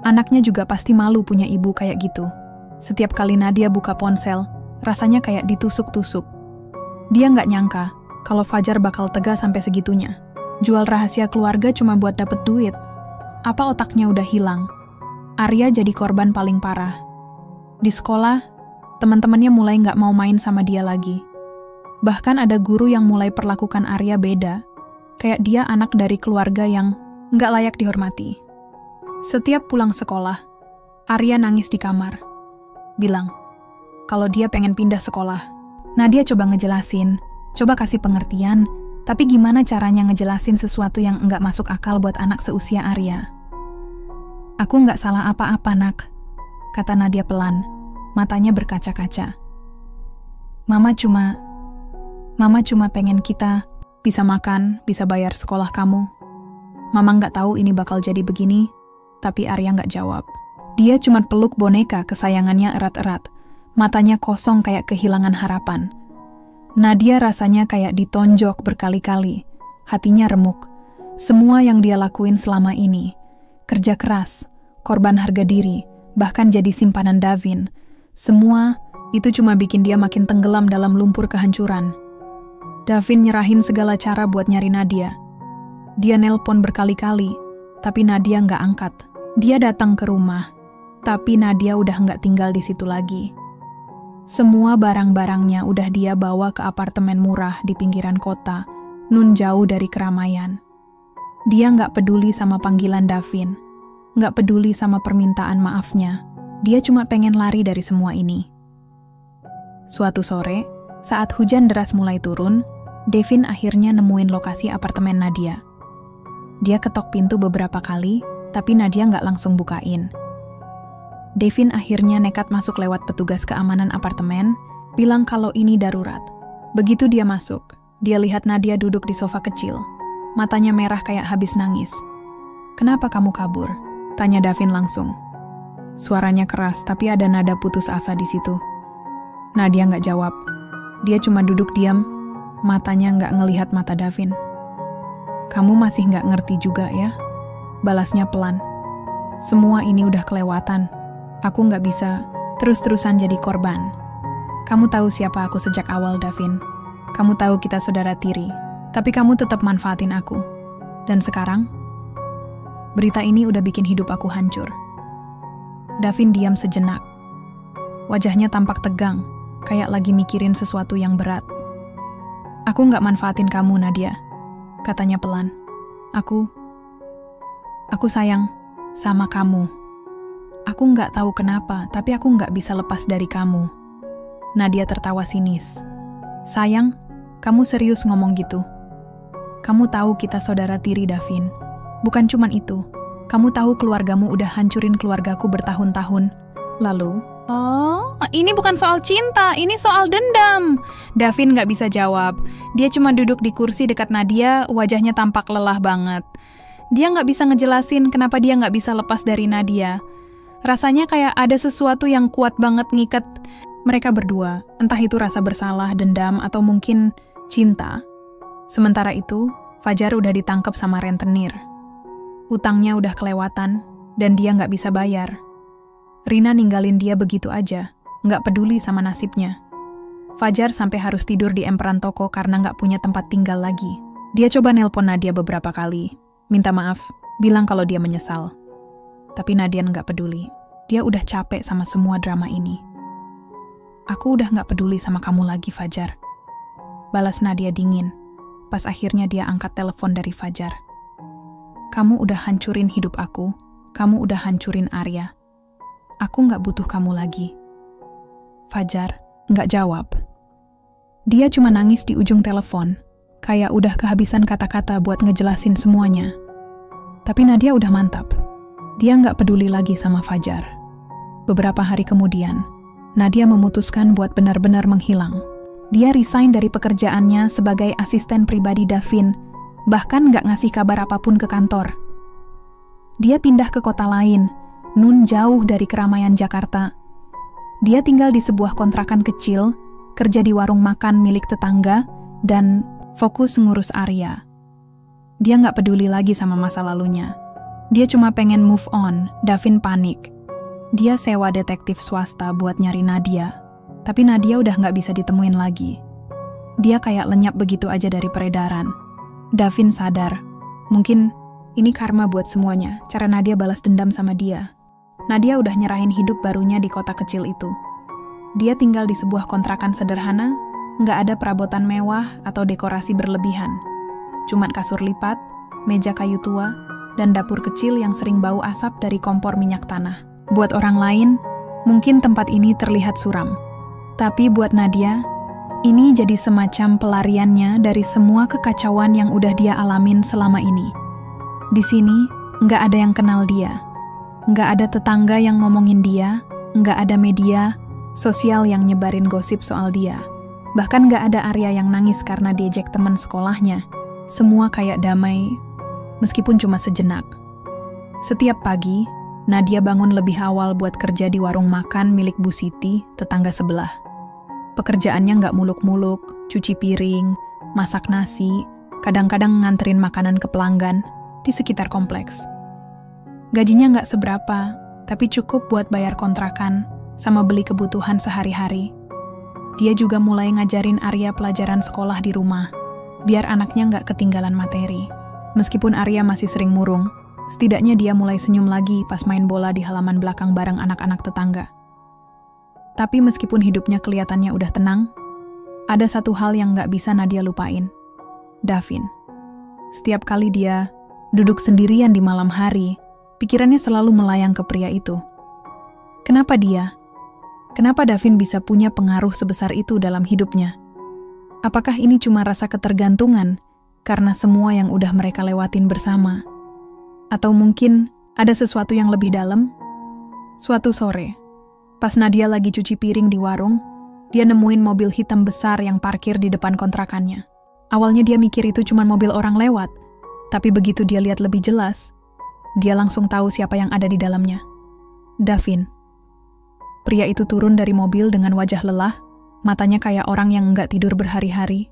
Anaknya juga pasti malu punya ibu kayak gitu. Setiap kali Nadia buka ponsel, rasanya kayak ditusuk-tusuk. Dia nggak nyangka kalau Fajar bakal tegas sampai segitunya. Jual rahasia keluarga cuma buat dapet duit. Apa otaknya udah hilang? Arya jadi korban paling parah. Di sekolah, teman-temannya mulai nggak mau main sama dia lagi. Bahkan ada guru yang mulai perlakukan Arya beda, kayak dia anak dari keluarga yang nggak layak dihormati. Setiap pulang sekolah, Arya nangis di kamar, bilang kalau dia pengen pindah sekolah. Nadia coba ngejelasin, coba kasih pengertian, tapi gimana caranya ngejelasin sesuatu yang nggak masuk akal buat anak seusia Arya? "Aku nggak salah apa-apa, Nak," kata Nadia pelan, matanya berkaca-kaca. Mama cuma pengen kita bisa makan, bisa bayar sekolah kamu. Mama nggak tahu ini bakal jadi begini, tapi Arya nggak jawab. Dia cuma peluk boneka kesayangannya erat-erat, matanya kosong kayak kehilangan harapan. Nadia rasanya kayak ditonjok berkali-kali, hatinya remuk. Semua yang dia lakuin selama ini, kerja keras, korban harga diri, bahkan jadi simpanan Davin, semua itu cuma bikin dia makin tenggelam dalam lumpur kehancuran. Davin nyerahin segala cara buat nyari Nadia. Dia nelpon berkali-kali, tapi Nadia nggak angkat. Dia datang ke rumah, tapi Nadia udah nggak tinggal di situ lagi. Semua barang-barangnya udah dia bawa ke apartemen murah di pinggiran kota, nun jauh dari keramaian. Dia nggak peduli sama panggilan Davin, nggak peduli sama permintaan maafnya. Dia cuma pengen lari dari semua ini. Suatu sore, saat hujan deras mulai turun, Davin akhirnya nemuin lokasi apartemen Nadia. Dia ketok pintu beberapa kali, tapi Nadia nggak langsung bukain. Devin akhirnya nekat masuk lewat petugas keamanan apartemen, bilang kalau ini darurat. Begitu dia masuk, dia lihat Nadia duduk di sofa kecil. Matanya merah kayak habis nangis. "Kenapa kamu kabur?" tanya Davin langsung. Suaranya keras, tapi ada nada putus asa di situ. Nadia nggak jawab. Dia cuma duduk diam, matanya nggak ngelihat mata Davin. "Kamu masih nggak ngerti juga ya?" balasnya pelan. "Semua ini udah kelewatan. Aku nggak bisa terus-terusan jadi korban. Kamu tahu siapa aku sejak awal, Davin. Kamu tahu kita saudara tiri, tapi kamu tetap manfaatin aku. Dan sekarang, berita ini udah bikin hidup aku hancur." Davin diam sejenak. Wajahnya tampak tegang, kayak lagi mikirin sesuatu yang berat. "Aku nggak manfaatin kamu, Nadia," katanya pelan. Aku sayang sama kamu. Aku nggak tahu kenapa, tapi aku nggak bisa lepas dari kamu." Nadia tertawa sinis. "Sayang, kamu serius ngomong gitu? Kamu tahu kita saudara tiri, Davin. Bukan cuman itu, kamu tahu keluargamu udah hancurin keluargaku bertahun-tahun. Lalu, oh, ini bukan soal cinta, ini soal dendam." Davin nggak bisa jawab. Dia cuma duduk di kursi dekat Nadia, wajahnya tampak lelah banget. Dia nggak bisa ngejelasin kenapa dia nggak bisa lepas dari Nadia. Rasanya kayak ada sesuatu yang kuat banget ngikat mereka berdua. Entah itu rasa bersalah, dendam, atau mungkin cinta. Sementara itu, Fajar udah ditangkap sama rentenir. Utangnya udah kelewatan, dan dia nggak bisa bayar. Rina ninggalin dia begitu aja, nggak peduli sama nasibnya. Fajar sampai harus tidur di emperan toko karena nggak punya tempat tinggal lagi. Dia coba nelpon Nadia beberapa kali, minta maaf, bilang kalau dia menyesal. Tapi Nadia nggak peduli. Dia udah capek sama semua drama ini. "Aku udah nggak peduli sama kamu lagi, Fajar," balas Nadia dingin. Pas akhirnya dia angkat telepon dari Fajar. "Kamu udah hancurin hidup aku. Kamu udah hancurin Arya. Aku nggak butuh kamu lagi." Fajar nggak jawab. Dia cuma nangis di ujung telepon, kayak udah kehabisan kata-kata buat ngejelasin semuanya. Tapi Nadia udah mantap. Dia nggak peduli lagi sama Fajar. Beberapa hari kemudian, Nadia memutuskan buat benar-benar menghilang. Dia resign dari pekerjaannya sebagai asisten pribadi Davin, bahkan nggak ngasih kabar apapun ke kantor. Dia pindah ke kota lain, nun jauh dari keramaian Jakarta. Dia tinggal di sebuah kontrakan kecil, kerja di warung makan milik tetangga, dan fokus ngurus Arya. Dia nggak peduli lagi sama masa lalunya. Dia cuma pengen move on. Davin panik. Dia sewa detektif swasta buat nyari Nadia. Tapi Nadia udah nggak bisa ditemuin lagi. Dia kayak lenyap begitu aja dari peredaran. Davin sadar, mungkin ini karma buat semuanya, cara Nadia balas dendam sama dia. Nadia udah nyerahin hidup barunya di kota kecil itu. Dia tinggal di sebuah kontrakan sederhana, nggak ada perabotan mewah atau dekorasi berlebihan. Cuma kasur lipat, meja kayu tua, dan dapur kecil yang sering bau asap dari kompor minyak tanah. Buat orang lain, mungkin tempat ini terlihat suram. Tapi buat Nadia, ini jadi semacam pelariannya dari semua kekacauan yang udah dia alamin selama ini. Di sini, nggak ada yang kenal dia. Nggak ada tetangga yang ngomongin dia, nggak ada media sosial yang nyebarin gosip soal dia. Bahkan nggak ada Arya yang nangis karena diejek teman sekolahnya. Semua kayak damai, meskipun cuma sejenak. Setiap pagi, Nadia bangun lebih awal buat kerja di warung makan milik Bu Siti, tetangga sebelah. Pekerjaannya nggak muluk-muluk, cuci piring, masak nasi, kadang-kadang nganterin makanan ke pelanggan di sekitar kompleks. Gajinya nggak seberapa, tapi cukup buat bayar kontrakan sama beli kebutuhan sehari-hari. Dia juga mulai ngajarin Arya pelajaran sekolah di rumah, biar anaknya nggak ketinggalan materi. Meskipun Arya masih sering murung, setidaknya dia mulai senyum lagi pas main bola di halaman belakang bareng anak-anak tetangga. Tapi meskipun hidupnya kelihatannya udah tenang, ada satu hal yang nggak bisa Nadia lupain. Davin. Setiap kali dia duduk sendirian di malam hari, pikirannya selalu melayang ke pria itu. Kenapa dia? Kenapa Davin bisa punya pengaruh sebesar itu dalam hidupnya? Apakah ini cuma rasa ketergantungan karena semua yang udah mereka lewatin bersama? Atau mungkin Ada sesuatu yang lebih dalam? Suatu sore, pas Nadia lagi cuci piring di warung, dia nemuin mobil hitam besar yang parkir di depan kontrakannya. Awalnya dia mikir itu cuma mobil orang lewat, tapi begitu dia lihat lebih jelas, dia langsung tahu siapa yang ada di dalamnya. Davin. Pria itu turun dari mobil dengan wajah lelah, matanya kayak orang yang nggak tidur berhari-hari.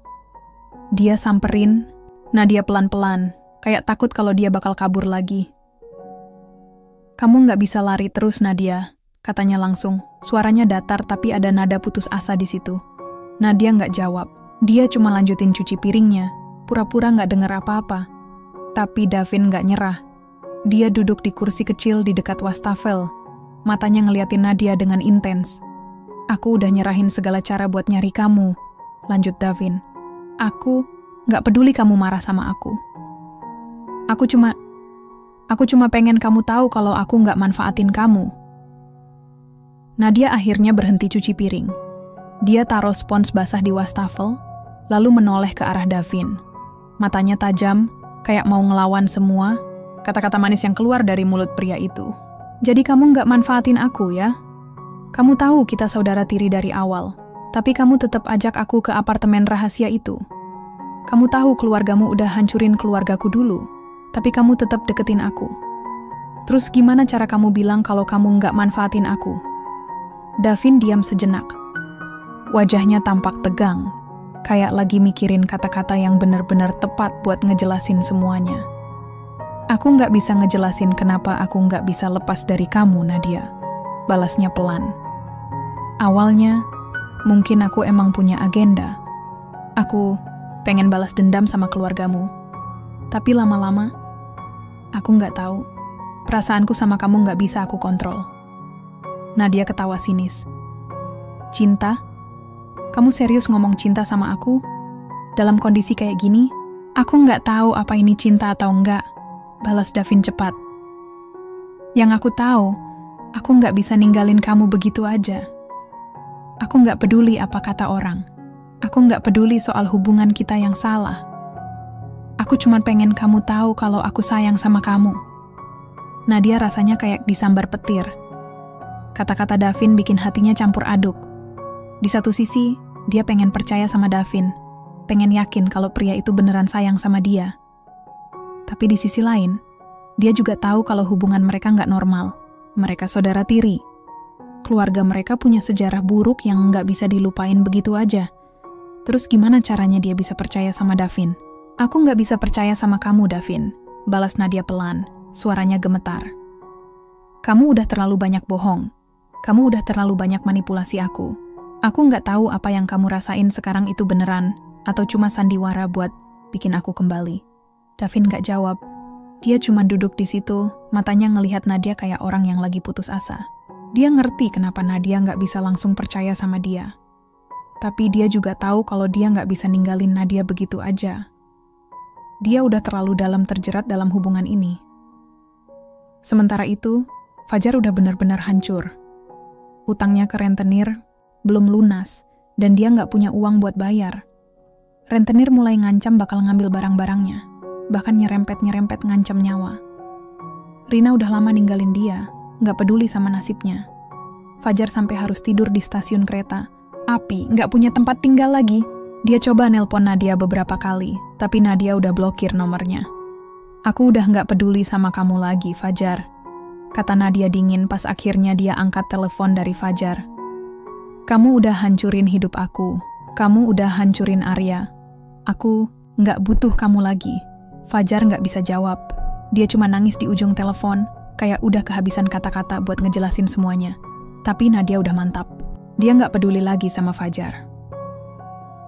Dia samperin Nadia pelan-pelan, kayak takut kalau dia bakal kabur lagi. "Kamu nggak bisa lari terus, Nadia," katanya langsung. Suaranya datar tapi ada nada putus asa di situ. Nadia nggak jawab. Dia cuma lanjutin cuci piringnya, pura-pura nggak dengar apa-apa. Tapi Davin nggak nyerah. Dia duduk di kursi kecil di dekat wastafel, matanya ngeliatin Nadia dengan intens. "Aku udah nyerahin segala cara buat nyari kamu," lanjut Davin. Aku nggak peduli kamu marah sama aku. Aku cuma pengen kamu tahu kalau aku nggak manfaatin kamu." Nadia akhirnya berhenti cuci piring. Dia taruh spons basah di wastafel, lalu menoleh ke arah Davin. Matanya tajam, kayak mau ngelawan semua kata-kata manis yang keluar dari mulut pria itu. "Jadi kamu nggak manfaatin aku ya? Kamu tahu kita saudara tiri dari awal, tapi kamu tetap ajak aku ke apartemen rahasia itu. Kamu tahu keluargamu udah hancurin keluargaku dulu, tapi kamu tetap deketin aku. Terus gimana cara kamu bilang kalau kamu nggak manfaatin aku?" Davin diam sejenak. Wajahnya tampak tegang, kayak lagi mikirin kata-kata yang benar-benar tepat buat ngejelasin semuanya. "Aku nggak bisa ngejelasin kenapa aku nggak bisa lepas dari kamu, Nadia," balasnya pelan. "Awalnya, mungkin aku emang punya agenda. Aku pengen balas dendam sama keluargamu. Tapi lama-lama, aku nggak tahu. Perasaanku sama kamu nggak bisa aku kontrol." Nadia ketawa sinis. "Cinta? Kamu serius ngomong cinta sama aku? Dalam kondisi kayak gini, aku nggak tahu apa ini cinta atau enggak," balas Davin cepat. "Yang aku tahu, aku nggak bisa ninggalin kamu begitu aja. Aku nggak peduli apa kata orang. Aku nggak peduli soal hubungan kita yang salah. Aku cuma pengen kamu tahu kalau aku sayang sama kamu." Nadia rasanya kayak disambar petir. Kata-kata Davin bikin hatinya campur aduk. Di satu sisi, dia pengen percaya sama Davin, pengen yakin kalau pria itu beneran sayang sama dia. Tapi di sisi lain, dia juga tahu kalau hubungan mereka nggak normal. Mereka saudara tiri. Keluarga mereka punya sejarah buruk yang nggak bisa dilupain begitu aja. Terus gimana caranya dia bisa percaya sama Davin? "Aku nggak bisa percaya sama kamu, Davin," balas Nadia pelan, suaranya gemetar. "Kamu udah terlalu banyak bohong. Kamu udah terlalu banyak manipulasi aku. Aku nggak tahu apa yang kamu rasain sekarang itu beneran, atau cuma sandiwara buat bikin aku kembali." Davin nggak jawab. Dia cuma duduk di situ, matanya ngelihat Nadia kayak orang yang lagi putus asa. Dia ngerti kenapa Nadia nggak bisa langsung percaya sama dia. Tapi dia juga tahu kalau dia nggak bisa ninggalin Nadia begitu aja. Dia udah terlalu dalam terjerat dalam hubungan ini. Sementara itu, Fajar udah benar-benar hancur. Utangnya ke rentenir belum lunas, dan dia nggak punya uang buat bayar. Rentenir mulai ngancam bakal ngambil barang-barangnya, bahkan nyerempet-nyerempet ngancam nyawa. Rina udah lama ninggalin dia, nggak peduli sama nasibnya. Fajar sampai harus tidur di stasiun kereta api, nggak punya tempat tinggal lagi. Dia coba nelpon Nadia beberapa kali, tapi Nadia udah blokir nomornya. "Aku udah nggak peduli sama kamu lagi, Fajar," kata Nadia dingin pas akhirnya dia angkat telepon dari Fajar. "Kamu udah hancurin hidup aku. Kamu udah hancurin Arya. Aku nggak butuh kamu lagi." Fajar nggak bisa jawab. Dia cuma nangis di ujung telepon, kayak udah kehabisan kata-kata buat ngejelasin semuanya. Tapi Nadia udah mantap. Dia nggak peduli lagi sama Fajar.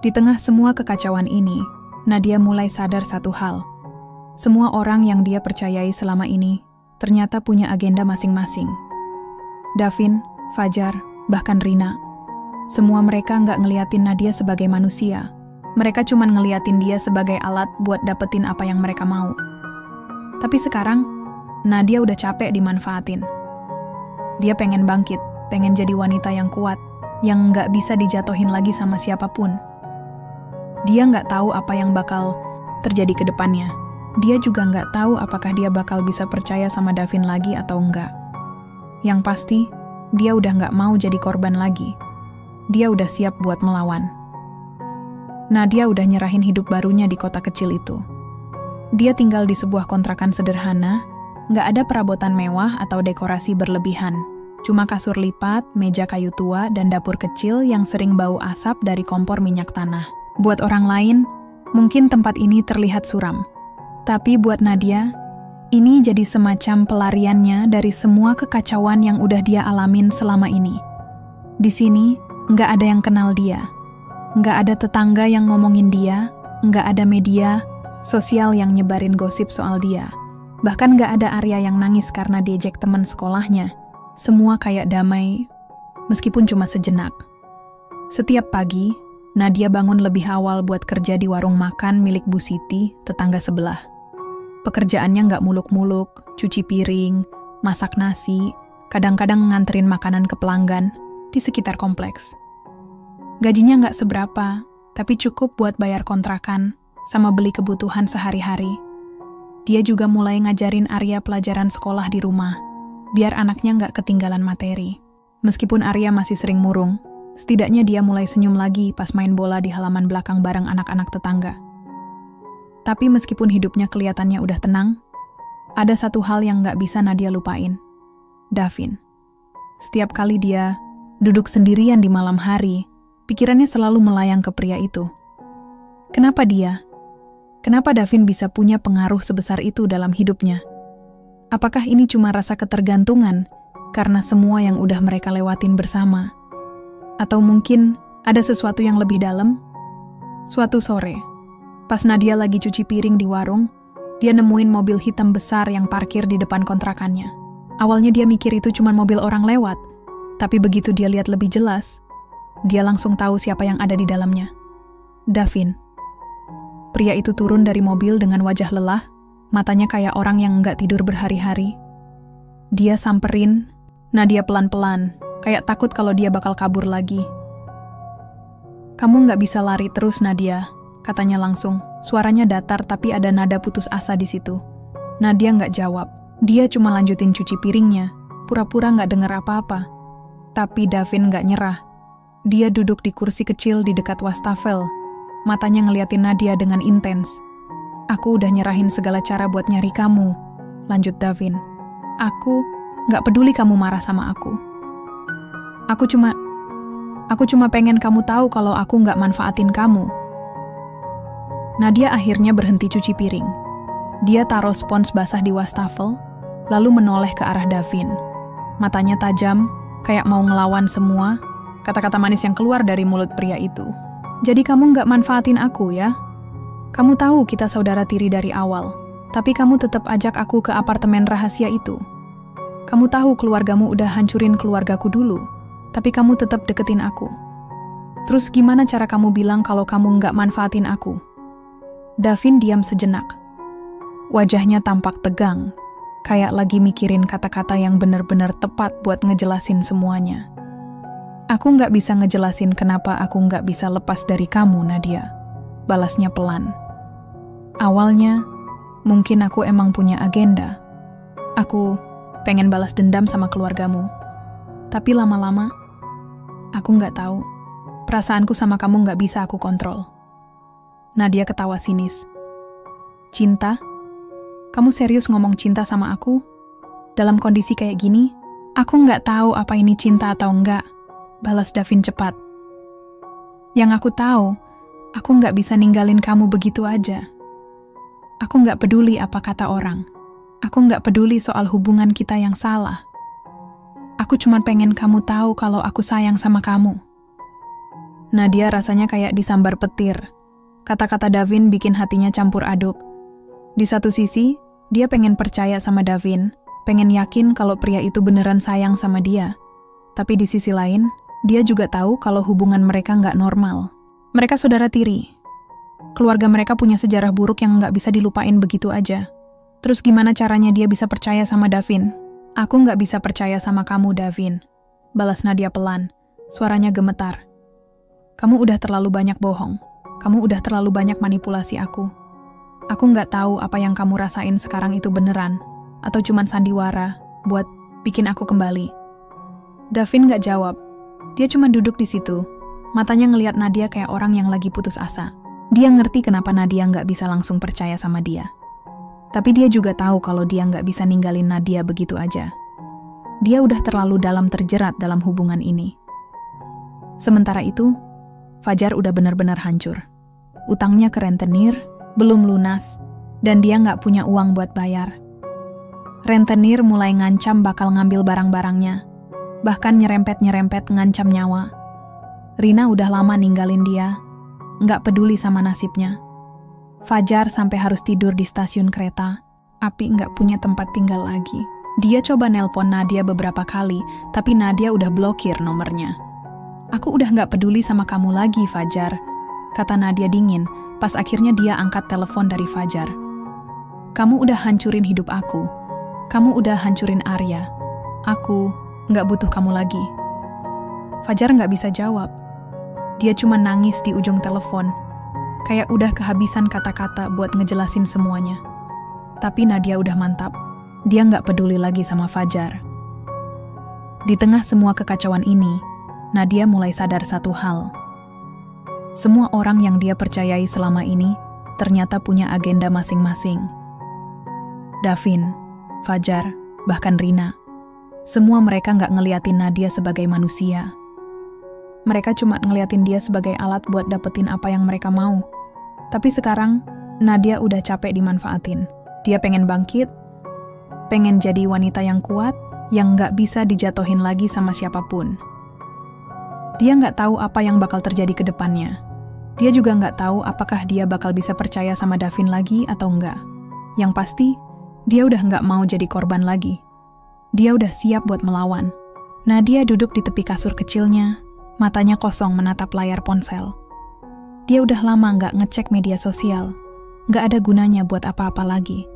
Di tengah semua kekacauan ini, Nadia mulai sadar satu hal. Semua orang yang dia percayai selama ini ternyata punya agenda masing-masing. Davin, Fajar, bahkan Rina. Semua mereka nggak ngeliatin Nadia sebagai manusia. Mereka cuma ngeliatin dia sebagai alat buat dapetin apa yang mereka mau. Tapi sekarang, Nadia udah capek dimanfaatin. Dia pengen bangkit, pengen jadi wanita yang kuat, yang nggak bisa dijatuhin lagi sama siapapun. Dia nggak tahu apa yang bakal terjadi ke depannya. Dia juga nggak tahu apakah dia bakal bisa percaya sama Davin lagi atau enggak. Yang pasti, dia udah nggak mau jadi korban lagi. Dia udah siap buat melawan. Nadia udah nyerahin hidup barunya di kota kecil itu. Dia tinggal di sebuah kontrakan sederhana, nggak ada perabotan mewah atau dekorasi berlebihan. Cuma kasur lipat, meja kayu tua, dan dapur kecil yang sering bau asap dari kompor minyak tanah. Buat orang lain, mungkin tempat ini terlihat suram. Tapi buat Nadia, ini jadi semacam pelariannya dari semua kekacauan yang udah dia alamin selama ini. Di sini, nggak ada yang kenal dia. Nggak ada tetangga yang ngomongin dia, nggak ada media sosial yang nyebarin gosip soal dia. Bahkan nggak ada Arya yang nangis karena diejek teman sekolahnya. Semua kayak damai, meskipun cuma sejenak. Setiap pagi, Nadia bangun lebih awal buat kerja di warung makan milik Bu Siti, tetangga sebelah. Pekerjaannya nggak muluk-muluk, cuci piring, masak nasi, kadang-kadang nganterin makanan ke pelanggan di sekitar kompleks. Gajinya nggak seberapa, tapi cukup buat bayar kontrakan sama beli kebutuhan sehari-hari. Dia juga mulai ngajarin Arya pelajaran sekolah di rumah, biar anaknya nggak ketinggalan materi. Meskipun Arya masih sering murung, setidaknya dia mulai senyum lagi pas main bola di halaman belakang bareng anak-anak tetangga. Tapi meskipun hidupnya kelihatannya udah tenang, ada satu hal yang nggak bisa Nadia lupain. Davin. Setiap kali dia duduk sendirian di malam hari, pikirannya selalu melayang ke pria itu. Kenapa dia? Kenapa Davin bisa punya pengaruh sebesar itu dalam hidupnya? Apakah ini cuma rasa ketergantungan karena semua yang udah mereka lewatin bersama? Atau mungkin ada sesuatu yang lebih dalam? Suatu sore, pas Nadia lagi cuci piring di warung, dia nemuin mobil hitam besar yang parkir di depan kontrakannya. Awalnya dia mikir itu cuma mobil orang lewat, tapi begitu dia lihat lebih jelas, dia langsung tahu siapa yang ada di dalamnya. Davin. Pria itu turun dari mobil dengan wajah lelah, matanya kayak orang yang nggak tidur berhari-hari. Dia samperin Nadia pelan-pelan, kayak takut kalau dia bakal kabur lagi. "Kamu nggak bisa lari terus, Nadia," katanya langsung. Suaranya datar tapi ada nada putus asa di situ. Nadia nggak jawab. Dia cuma lanjutin cuci piringnya, pura-pura nggak dengar apa-apa. Tapi Davin nggak nyerah. Dia duduk di kursi kecil di dekat wastafel, matanya ngeliatin Nadia dengan intens. "Aku udah nyerahin segala cara buat nyari kamu," lanjut Davin. Aku nggak peduli kamu marah sama aku. Aku cuma pengen kamu tahu kalau aku nggak manfaatin kamu." Nadia akhirnya berhenti cuci piring. Dia taruh spons basah di wastafel, lalu menoleh ke arah Davin. Matanya tajam, kayak mau ngelawan semua kata-kata manis yang keluar dari mulut pria itu. "Jadi kamu nggak manfaatin aku ya? Kamu tahu kita saudara tiri dari awal, tapi kamu tetap ajak aku ke apartemen rahasia itu. Kamu tahu keluargamu udah hancurin keluargaku dulu, tapi kamu tetap deketin aku. Terus gimana cara kamu bilang kalau kamu nggak manfaatin aku?" Davin diam sejenak. Wajahnya tampak tegang, kayak lagi mikirin kata-kata yang benar-benar tepat buat ngejelasin semuanya. "Aku nggak bisa ngejelasin kenapa aku nggak bisa lepas dari kamu, Nadia," balasnya pelan. "Awalnya, mungkin aku emang punya agenda. Aku pengen balas dendam sama keluargamu. Tapi lama-lama, aku nggak tahu. Perasaanku sama kamu nggak bisa aku kontrol." Nadia ketawa sinis. "Cinta? Kamu serius ngomong cinta sama aku? Dalam kondisi kayak gini, aku nggak tahu apa ini cinta atau enggak," balas Davin cepat. "Yang aku tahu, aku nggak bisa ninggalin kamu begitu aja. Aku nggak peduli apa kata orang. Aku nggak peduli soal hubungan kita yang salah. Aku cuma pengen kamu tahu kalau aku sayang sama kamu." Nadia rasanya kayak disambar petir. Kata-kata Davin bikin hatinya campur aduk. Di satu sisi, dia pengen percaya sama Davin, pengen yakin kalau pria itu beneran sayang sama dia. Tapi di sisi lain, dia juga tahu kalau hubungan mereka nggak normal. Mereka saudara tiri. Keluarga mereka punya sejarah buruk yang nggak bisa dilupain begitu aja. Terus gimana caranya dia bisa percaya sama Davin? "Aku nggak bisa percaya sama kamu, Davin," balas Nadia pelan. Suaranya gemetar. "Kamu udah terlalu banyak bohong. Kamu udah terlalu banyak manipulasi aku. Aku nggak tahu apa yang kamu rasain sekarang itu beneran, atau cuman sandiwara buat bikin aku kembali. Davin nggak jawab. Dia cuma duduk di situ, matanya ngelihat Nadia kayak orang yang lagi putus asa. Dia ngerti kenapa Nadia nggak bisa langsung percaya sama dia. Tapi dia juga tahu kalau dia nggak bisa ninggalin Nadia begitu aja. Dia udah terlalu dalam terjerat dalam hubungan ini. Sementara itu, Fajar udah benar-benar hancur. Utangnya ke rentenir belum lunas, dan dia nggak punya uang buat bayar. Rentenir mulai ngancam bakal ngambil barang-barangnya, bahkan nyerempet-nyerempet ngancam nyawa. Rina udah lama ninggalin dia, nggak peduli sama nasibnya. Fajar sampai harus tidur di stasiun kereta, Api nggak punya tempat tinggal lagi. Dia coba nelpon Nadia beberapa kali, tapi Nadia udah blokir nomornya. Aku udah nggak peduli sama kamu lagi, Fajar, kata Nadia dingin, pas akhirnya dia angkat telepon dari Fajar. Kamu udah hancurin hidup aku. Kamu udah hancurin Arya. Aku nggak butuh kamu lagi. Fajar nggak bisa jawab. Dia cuma nangis di ujung telepon, kayak udah kehabisan kata-kata buat ngejelasin semuanya. Tapi Nadia udah mantap. Dia nggak peduli lagi sama Fajar. Di tengah semua kekacauan ini, Nadia mulai sadar satu hal. Semua orang yang dia percayai selama ini ternyata punya agenda masing-masing. Davin, Fajar, bahkan Rina. Semua mereka nggak ngeliatin Nadia sebagai manusia. Mereka cuma ngeliatin dia sebagai alat buat dapetin apa yang mereka mau. Tapi sekarang, Nadia udah capek dimanfaatin. Dia pengen bangkit, pengen jadi wanita yang kuat, yang nggak bisa dijatuhin lagi sama siapapun. Dia nggak tahu apa yang bakal terjadi ke depannya. Dia juga nggak tahu apakah dia bakal bisa percaya sama Davin lagi atau enggak. Yang pasti, dia udah nggak mau jadi korban lagi. Dia udah siap buat melawan. Nadia duduk di tepi kasur kecilnya, matanya kosong menatap layar ponsel. Dia udah lama nggak ngecek media sosial, nggak ada gunanya buat apa-apa lagi.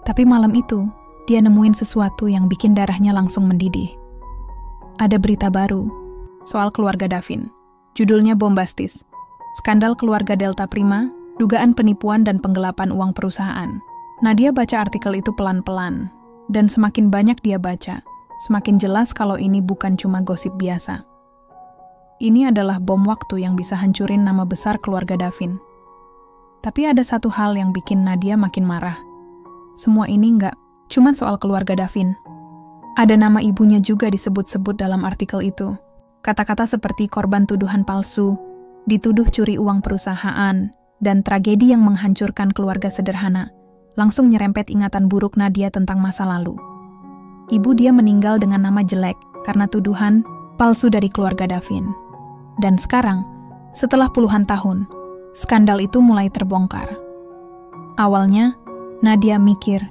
Tapi malam itu, dia nemuin sesuatu yang bikin darahnya langsung mendidih. Ada berita baru soal keluarga Davin. Judulnya bombastis. Skandal keluarga Delta Prima, dugaan penipuan dan penggelapan uang perusahaan. Nadia baca artikel itu pelan-pelan, dan semakin banyak dia baca, semakin jelas kalau ini bukan cuma gosip biasa. Ini adalah bom waktu yang bisa hancurin nama besar keluarga Davin. Tapi ada satu hal yang bikin Nadia makin marah. Semua ini nggak cuma soal keluarga Davin. Ada nama ibunya juga disebut-sebut dalam artikel itu. Kata-kata seperti korban tuduhan palsu, dituduh curi uang perusahaan, dan tragedi yang menghancurkan keluarga sederhana, langsung nyerempet ingatan buruk Nadia tentang masa lalu. Ibu dia meninggal dengan nama jelek karena tuduhan palsu dari keluarga Davin. Dan sekarang, setelah puluhan tahun, skandal itu mulai terbongkar. Awalnya, Nadia mikir,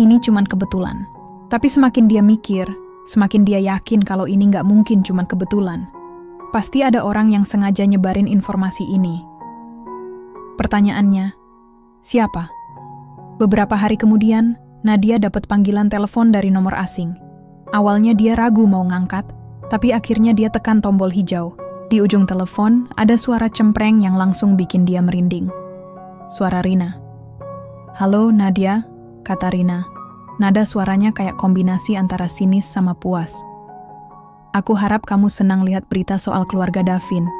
ini cuman kebetulan. Tapi semakin dia mikir, semakin dia yakin kalau ini nggak mungkin cuman kebetulan. Pasti ada orang yang sengaja nyebarin informasi ini. Pertanyaannya, siapa? Beberapa hari kemudian, Nadia dapat panggilan telepon dari nomor asing. Awalnya dia ragu mau ngangkat, tapi akhirnya dia tekan tombol hijau. Di ujung telepon, ada suara cempreng yang langsung bikin dia merinding. Suara Rina. "Halo Nadia," kata Rina. Nada suaranya kayak kombinasi antara sinis sama puas. "Aku harap kamu senang lihat berita soal keluarga Davin.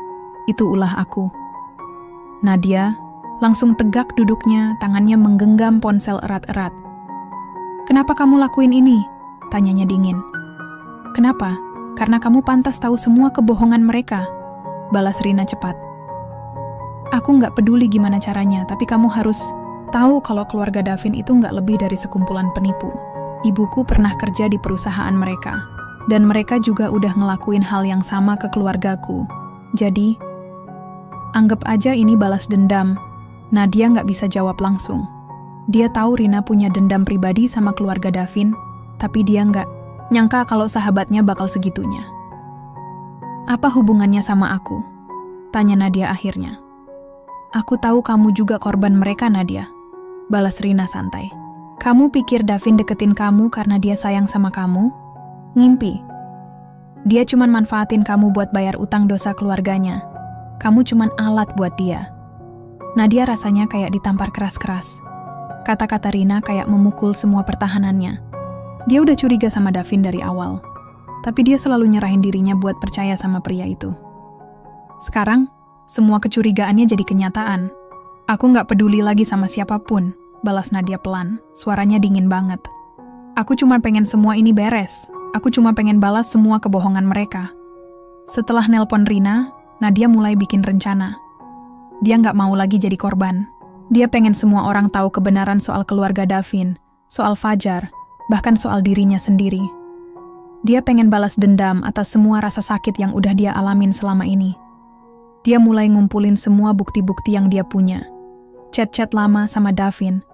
Itu ulah aku." Nadia langsung tegak duduknya, tangannya menggenggam ponsel erat-erat. "Kenapa kamu lakuin ini?" tanyanya dingin. "Kenapa? Karena kamu pantas tahu semua kebohongan mereka," balas Rina cepat. "Aku nggak peduli gimana caranya, tapi kamu harus tahu kalau keluarga Davin itu nggak lebih dari sekumpulan penipu. Ibuku pernah kerja di perusahaan mereka. Dan mereka juga udah ngelakuin hal yang sama ke keluargaku. Jadi, anggap aja ini balas dendam." Nadia nggak bisa jawab langsung. Dia tahu Rina punya dendam pribadi sama keluarga Davin, tapi dia nggak nyangka kalau sahabatnya bakal segitunya. "Apa hubungannya sama aku?" tanya Nadia akhirnya. "Aku tahu kamu juga korban mereka, Nadia," balas Rina santai. "Kamu pikir Davin deketin kamu karena dia sayang sama kamu? Ngimpi. Dia cuman manfaatin kamu buat bayar utang dosa keluarganya. Kamu cuman alat buat dia." Nadia rasanya kayak ditampar keras-keras. Kata-kata Rina kayak memukul semua pertahanannya. Dia udah curiga sama Davin dari awal, tapi dia selalu nyerahin dirinya buat percaya sama pria itu. Sekarang, semua kecurigaannya jadi kenyataan. Aku nggak peduli lagi sama siapapun, balas Nadia pelan, suaranya dingin banget. Aku cuma pengen semua ini beres. Aku cuma pengen balas semua kebohongan mereka. Setelah nelpon Rina, Nadia mulai bikin rencana. Dia nggak mau lagi jadi korban. Dia pengen semua orang tahu kebenaran soal keluarga Davin, soal Fajar, bahkan soal dirinya sendiri. Dia pengen balas dendam atas semua rasa sakit yang udah dia alamin selama ini. Dia mulai ngumpulin semua bukti-bukti yang dia punya. Chat-chat lama sama Davin,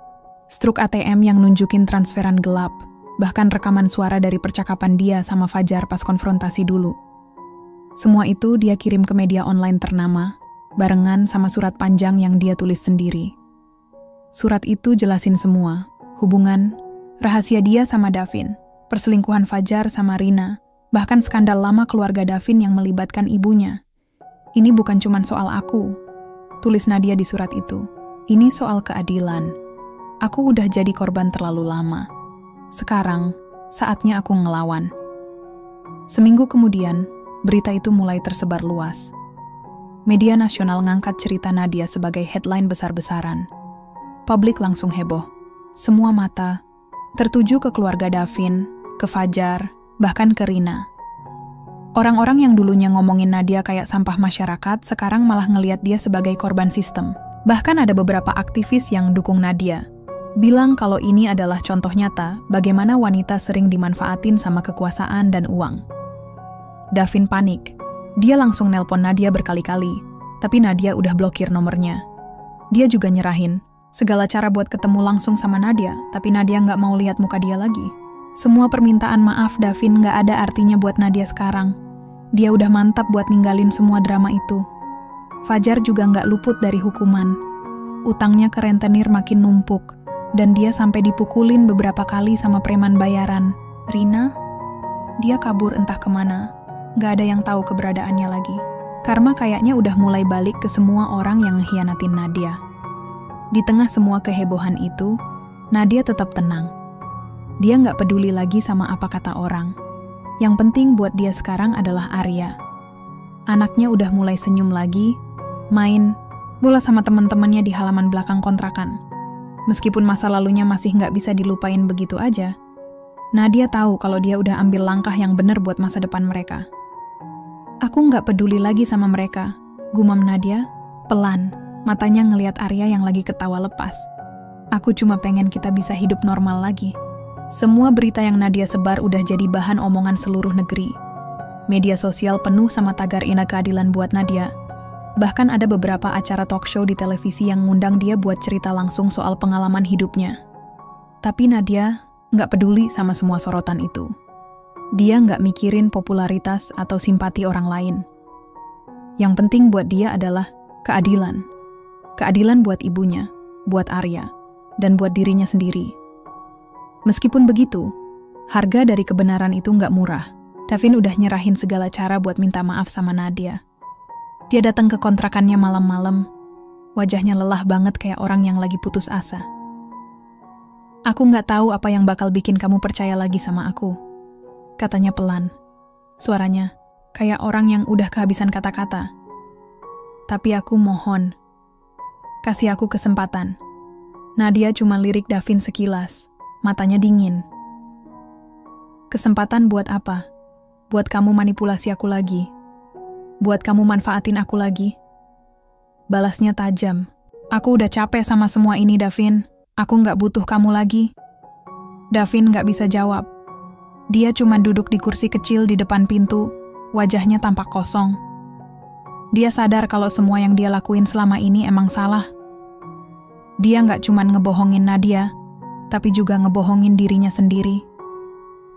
struk ATM yang nunjukin transferan gelap, bahkan rekaman suara dari percakapan dia sama Fajar pas konfrontasi dulu. Semua itu dia kirim ke media online ternama, barengan sama surat panjang yang dia tulis sendiri. Surat itu jelasin semua, hubungan, rahasia dia sama Davin, perselingkuhan Fajar sama Rina, bahkan skandal lama keluarga Davin yang melibatkan ibunya. Ini bukan cuma soal aku, tulis Nadia di surat itu. Ini soal keadilan. Aku udah jadi korban terlalu lama. Sekarang, saatnya aku ngelawan. Seminggu kemudian, berita itu mulai tersebar luas. Media nasional ngangkat cerita Nadia sebagai headline besar-besaran. Publik langsung heboh. Semua mata tertuju ke keluarga Davin, ke Fajar, bahkan ke Rina. Orang-orang yang dulunya ngomongin Nadia kayak sampah masyarakat, sekarang malah ngelihat dia sebagai korban sistem. Bahkan ada beberapa aktivis yang dukung Nadia, bilang kalau ini adalah contoh nyata bagaimana wanita sering dimanfaatin sama kekuasaan dan uang. Davin panik. Dia langsung nelpon Nadia berkali-kali, tapi Nadia udah blokir nomornya. Dia juga nyerahin segala cara buat ketemu langsung sama Nadia, tapi Nadia nggak mau lihat muka dia lagi. Semua permintaan maaf Davin nggak ada artinya buat Nadia sekarang. Dia udah mantap buat ninggalin semua drama itu. Fajar juga nggak luput dari hukuman. Utangnya ke rentenir makin numpuk, dan dia sampai dipukulin beberapa kali sama preman bayaran. Rina? Dia kabur entah kemana. Nggak ada yang tahu keberadaannya lagi. Karma kayaknya udah mulai balik ke semua orang yang ngehianatin Nadia. Di tengah semua kehebohan itu, Nadia tetap tenang. Dia nggak peduli lagi sama apa kata orang. Yang penting buat dia sekarang adalah Arya. Anaknya udah mulai senyum lagi, main bola sama teman-temannya di halaman belakang kontrakan. Meskipun masa lalunya masih nggak bisa dilupain begitu aja, Nadia tahu kalau dia udah ambil langkah yang benar buat masa depan mereka. Aku nggak peduli lagi sama mereka, gumam Nadia, pelan. Matanya ngelihat Arya yang lagi ketawa lepas. Aku cuma pengen kita bisa hidup normal lagi. Semua berita yang Nadia sebar udah jadi bahan omongan seluruh negeri. Media sosial penuh sama tagar ina keadilan buat Nadia. Bahkan ada beberapa acara talk show di televisi yang ngundang dia buat cerita langsung soal pengalaman hidupnya. Tapi Nadia nggak peduli sama semua sorotan itu. Dia nggak mikirin popularitas atau simpati orang lain. Yang penting buat dia adalah keadilan. Keadilan buat ibunya, buat Arya, dan buat dirinya sendiri. Meskipun begitu, harga dari kebenaran itu nggak murah. Davin udah nyerahin segala cara buat minta maaf sama Nadia. Dia datang ke kontrakannya malam-malam, wajahnya lelah banget kayak orang yang lagi putus asa. Aku nggak tahu apa yang bakal bikin kamu percaya lagi sama aku, katanya pelan. Suaranya kayak orang yang udah kehabisan kata-kata. Tapi aku mohon, kasih aku kesempatan. Nadia cuma lirik Davin sekilas, matanya dingin. Kesempatan buat apa? Buat kamu manipulasi aku lagi? Buat kamu manfaatin aku lagi? Balasnya tajam. Aku udah capek sama semua ini, Davin. Aku nggak butuh kamu lagi. Davin nggak bisa jawab. Dia cuma duduk di kursi kecil di depan pintu, wajahnya tampak kosong. Dia sadar kalau semua yang dia lakuin selama ini emang salah. Dia nggak cuma ngebohongin Nadia, tapi juga ngebohongin dirinya sendiri.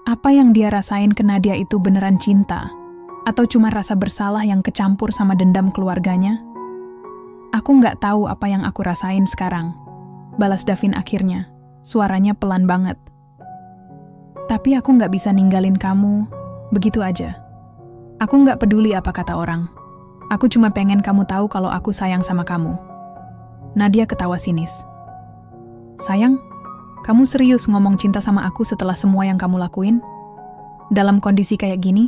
Apa yang dia rasain ke Nadia itu beneran cinta? Atau cuma rasa bersalah yang kecampur sama dendam keluarganya? Aku nggak tahu apa yang aku rasain sekarang, balas Davin akhirnya, suaranya pelan banget. Tapi aku nggak bisa ninggalin kamu, begitu aja. Aku nggak peduli apa kata orang. Aku cuma pengen kamu tahu kalau aku sayang sama kamu. Nadia ketawa sinis. Sayang, kamu serius ngomong cinta sama aku setelah semua yang kamu lakuin? Dalam kondisi kayak gini,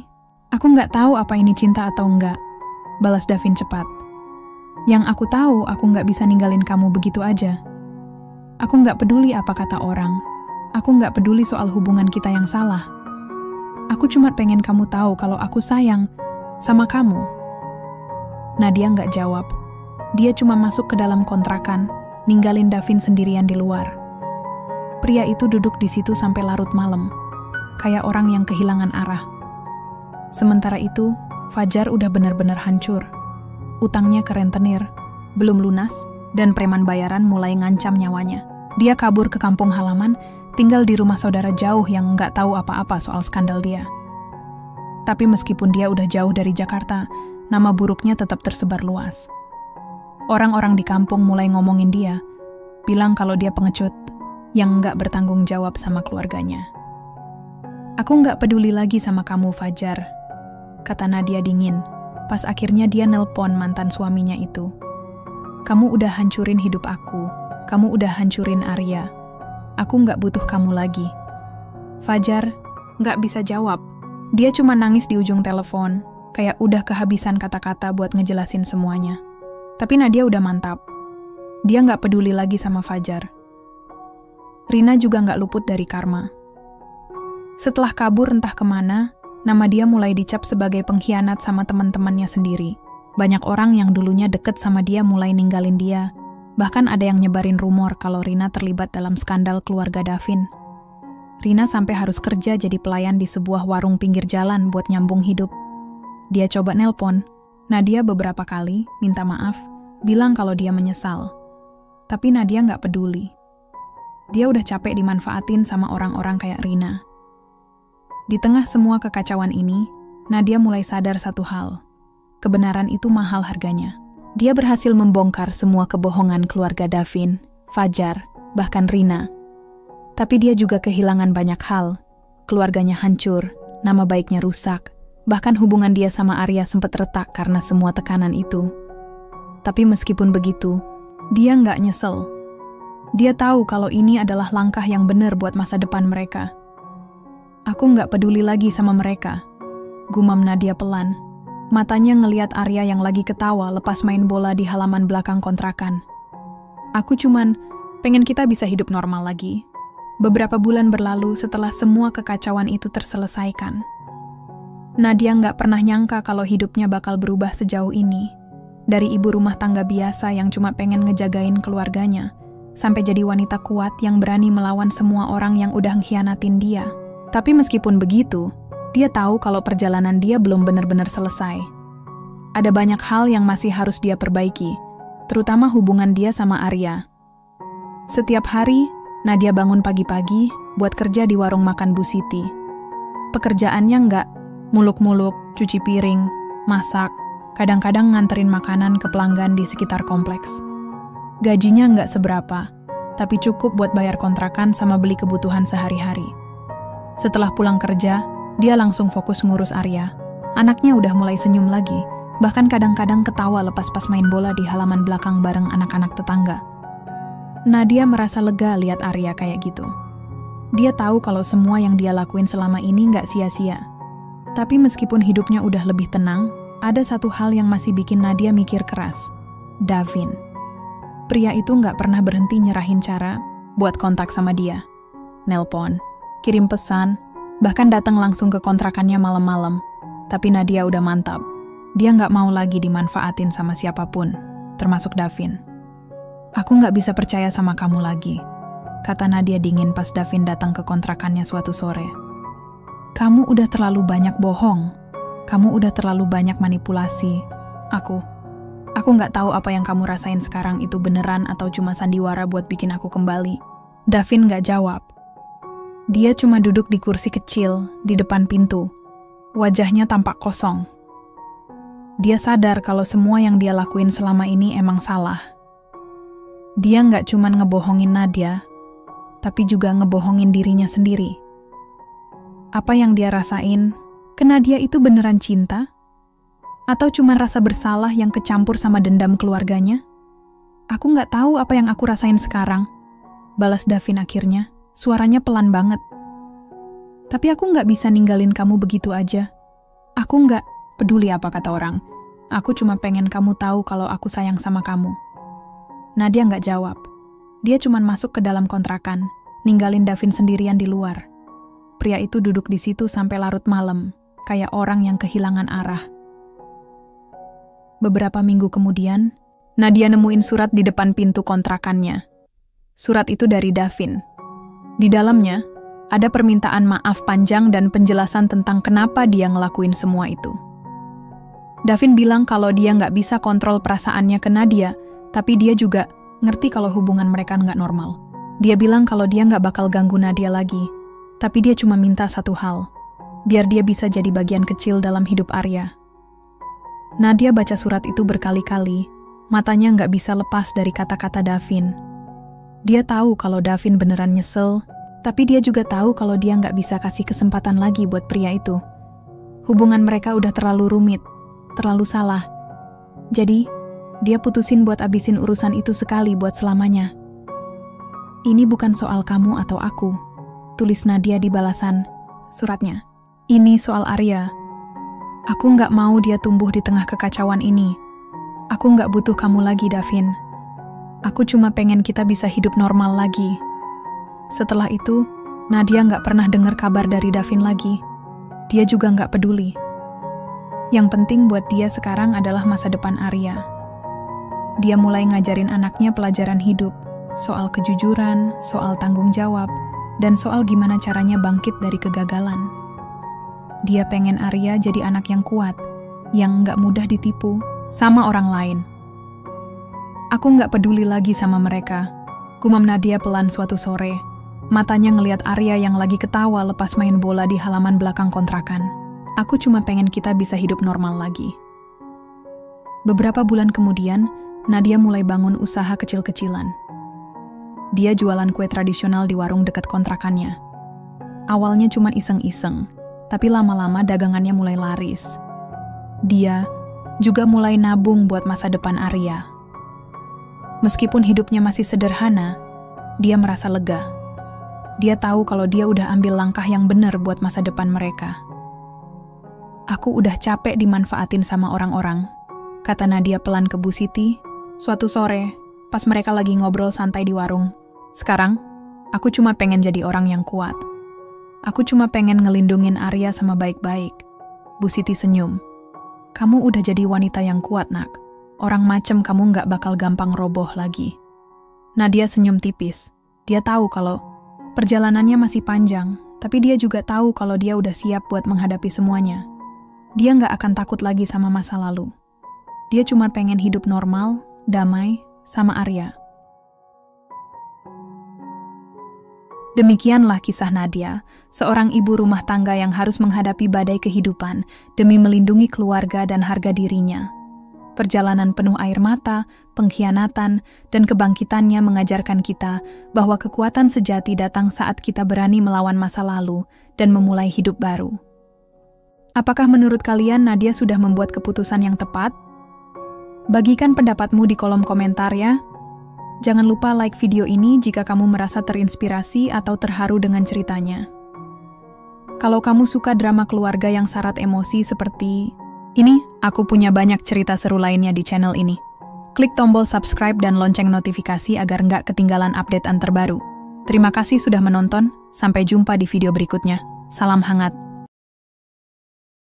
aku nggak tahu apa ini cinta atau enggak, balas Davin cepat. Yang aku tahu, aku nggak bisa ninggalin kamu begitu aja. Aku nggak peduli apa kata orang. Aku nggak peduli soal hubungan kita yang salah. Aku cuma pengen kamu tahu kalau aku sayang sama kamu. Nadia nggak jawab. Dia cuma masuk ke dalam kontrakan, ninggalin Davin sendirian di luar. Pria itu duduk di situ sampai larut malam, kayak orang yang kehilangan arah. Sementara itu, Fajar udah benar-benar hancur. Utangnya ke rentenir, belum lunas, dan preman bayaran mulai ngancam nyawanya. Dia kabur ke kampung halaman, tinggal di rumah saudara jauh yang nggak tahu apa-apa soal skandal dia. Tapi meskipun dia udah jauh dari Jakarta, nama buruknya tetap tersebar luas. Orang-orang di kampung mulai ngomongin dia, bilang kalau dia pengecut yang nggak bertanggung jawab sama keluarganya. Aku nggak peduli lagi sama kamu, Fajar, kata Nadia dingin, pas akhirnya dia nelpon mantan suaminya itu. Kamu udah hancurin hidup aku, kamu udah hancurin Arya. Aku nggak butuh kamu lagi. Fajar nggak bisa jawab. Dia cuma nangis di ujung telepon, kayak udah kehabisan kata-kata buat ngejelasin semuanya. Tapi Nadia udah mantap. Dia nggak peduli lagi sama Fajar. Rina juga nggak luput dari karma. Setelah kabur entah kemana, nama dia mulai dicap sebagai pengkhianat sama teman-temannya sendiri. Banyak orang yang dulunya deket sama dia mulai ninggalin dia. Bahkan ada yang nyebarin rumor kalau Rina terlibat dalam skandal keluarga Davin. Rina sampai harus kerja jadi pelayan di sebuah warung pinggir jalan buat nyambung hidup. Dia coba nelpon Nadia beberapa kali, minta maaf, bilang kalau dia menyesal. Tapi Nadia nggak peduli. Dia udah capek dimanfaatin sama orang-orang kayak Rina. Di tengah semua kekacauan ini, Nadia mulai sadar satu hal. Kebenaran itu mahal harganya. Dia berhasil membongkar semua kebohongan keluarga Davin, Fajar, bahkan Rina. Tapi dia juga kehilangan banyak hal. Keluarganya hancur, nama baiknya rusak. Bahkan hubungan dia sama Arya sempat retak karena semua tekanan itu. Tapi meskipun begitu, dia nggak nyesel. Dia tahu kalau ini adalah langkah yang benar buat masa depan mereka. Aku nggak peduli lagi sama mereka, gumam Nadia pelan. Matanya ngeliat Arya yang lagi ketawa lepas main bola di halaman belakang kontrakan. Aku cuman pengen kita bisa hidup normal lagi. Beberapa bulan berlalu setelah semua kekacauan itu terselesaikan. Nadia nggak pernah nyangka kalau hidupnya bakal berubah sejauh ini. Dari ibu rumah tangga biasa yang cuma pengen ngejagain keluarganya, sampai jadi wanita kuat yang berani melawan semua orang yang udah ngkhianatin dia. Tapi meskipun begitu, dia tahu kalau perjalanan dia belum benar-benar selesai. Ada banyak hal yang masih harus dia perbaiki, terutama hubungan dia sama Arya. Setiap hari, Nadia bangun pagi-pagi buat kerja di warung makan Bu Siti. Pekerjaannya nggak muluk-muluk, cuci piring, masak, kadang-kadang nganterin makanan ke pelanggan di sekitar kompleks. Gajinya nggak seberapa, tapi cukup buat bayar kontrakan sama beli kebutuhan sehari-hari. Setelah pulang kerja, dia langsung fokus ngurus Arya. Anaknya udah mulai senyum lagi, bahkan kadang-kadang ketawa lepas pas main bola di halaman belakang bareng anak-anak tetangga. Nadia merasa lega lihat Arya kayak gitu. Dia tahu kalau semua yang dia lakuin selama ini nggak sia-sia. Tapi meskipun hidupnya udah lebih tenang, ada satu hal yang masih bikin Nadia mikir keras. Davin. Pria itu nggak pernah berhenti nyerahin cara buat kontak sama dia. Nelpon, kirim pesan, bahkan datang langsung ke kontrakannya malam-malam. Tapi Nadia udah mantap. Dia nggak mau lagi dimanfaatin sama siapapun, termasuk Davin. Aku nggak bisa percaya sama kamu lagi, kata Nadia dingin pas Davin datang ke kontrakannya suatu sore. Kamu udah terlalu banyak bohong. Kamu udah terlalu banyak manipulasi. Aku nggak tahu apa yang kamu rasain sekarang itu beneran atau cuma sandiwara buat bikin aku kembali. Davin nggak jawab. Dia cuma duduk di kursi kecil di depan pintu. Wajahnya tampak kosong. Dia sadar kalau semua yang dia lakuin selama ini emang salah. Dia nggak cuma ngebohongin Nadia, tapi juga ngebohongin dirinya sendiri. Apa yang dia rasain, ke Nadia itu beneran cinta? Atau cuma rasa bersalah yang kecampur sama dendam keluarganya? Aku nggak tahu apa yang aku rasain sekarang, balas Davin akhirnya, suaranya pelan banget. Tapi aku nggak bisa ninggalin kamu begitu aja. Aku nggak peduli apa kata orang. Aku cuma pengen kamu tahu kalau aku sayang sama kamu. Nadia nggak jawab. Dia cuma masuk ke dalam kontrakan, ninggalin Davin sendirian di luar. Pria itu duduk di situ sampai larut malam, kayak orang yang kehilangan arah. Beberapa minggu kemudian, Nadia nemuin surat di depan pintu kontrakannya. Surat itu dari Davin. Di dalamnya, ada permintaan maaf panjang dan penjelasan tentang kenapa dia ngelakuin semua itu. Davin bilang kalau dia nggak bisa kontrol perasaannya ke Nadia, tapi dia juga ngerti kalau hubungan mereka nggak normal. Dia bilang kalau dia nggak bakal ganggu Nadia lagi, tapi dia cuma minta satu hal, biar dia bisa jadi bagian kecil dalam hidup Arya. Nadia baca surat itu berkali-kali, matanya nggak bisa lepas dari kata-kata Davin. Dia tahu kalau Davin beneran nyesel, tapi dia juga tahu kalau dia nggak bisa kasih kesempatan lagi buat pria itu. Hubungan mereka udah terlalu rumit, terlalu salah. Jadi, dia putusin buat abisin urusan itu sekali buat selamanya. Ini bukan soal kamu atau aku, tulis Nadia di balasan suratnya. Ini soal Arya. Aku nggak mau dia tumbuh di tengah kekacauan ini. Aku nggak butuh kamu lagi, Davin. Aku cuma pengen kita bisa hidup normal lagi. Setelah itu, Nadia nggak pernah dengar kabar dari Davin lagi. Dia juga nggak peduli. Yang penting buat dia sekarang adalah masa depan Arya. Dia mulai ngajarin anaknya pelajaran hidup, soal kejujuran, soal tanggung jawab, dan soal gimana caranya bangkit dari kegagalan. Dia pengen Arya jadi anak yang kuat, yang nggak mudah ditipu sama orang lain. Aku nggak peduli lagi sama mereka, gumam Nadia pelan suatu sore. Matanya ngeliat Arya yang lagi ketawa lepas main bola di halaman belakang kontrakan. Aku cuma pengen kita bisa hidup normal lagi. Beberapa bulan kemudian, Nadia mulai bangun usaha kecil-kecilan. Dia jualan kue tradisional di warung dekat kontrakannya. Awalnya cuma iseng-iseng, tapi lama-lama dagangannya mulai laris. Dia juga mulai nabung buat masa depan Arya. Meskipun hidupnya masih sederhana, dia merasa lega. Dia tahu kalau dia udah ambil langkah yang benar buat masa depan mereka. Aku udah capek dimanfaatin sama orang-orang, kata Nadia pelan ke Bu Siti, suatu sore, pas mereka lagi ngobrol santai di warung. Sekarang, aku cuma pengen jadi orang yang kuat. Aku cuma pengen ngelindungin Arya sama baik-baik. Bu Siti senyum. Kamu udah jadi wanita yang kuat, nak. Orang macem kamu nggak bakal gampang roboh lagi. Nadia senyum tipis. Dia tahu kalau perjalanannya masih panjang, tapi dia juga tahu kalau dia udah siap buat menghadapi semuanya. Dia nggak akan takut lagi sama masa lalu. Dia cuma pengen hidup normal, damai, sama Arya. Demikianlah kisah Nadia, seorang ibu rumah tangga yang harus menghadapi badai kehidupan demi melindungi keluarga dan harga dirinya. Perjalanan penuh air mata, pengkhianatan, dan kebangkitannya mengajarkan kita bahwa kekuatan sejati datang saat kita berani melawan masa lalu dan memulai hidup baru. Apakah menurut kalian Nadia sudah membuat keputusan yang tepat? Bagikan pendapatmu di kolom komentar ya. Jangan lupa like video ini jika kamu merasa terinspirasi atau terharu dengan ceritanya. Kalau kamu suka drama keluarga yang syarat emosi seperti ini, aku punya banyak cerita seru lainnya di channel ini. Klik tombol subscribe dan lonceng notifikasi agar nggak ketinggalan update terbaru. Terima kasih sudah menonton, sampai jumpa di video berikutnya. Salam hangat.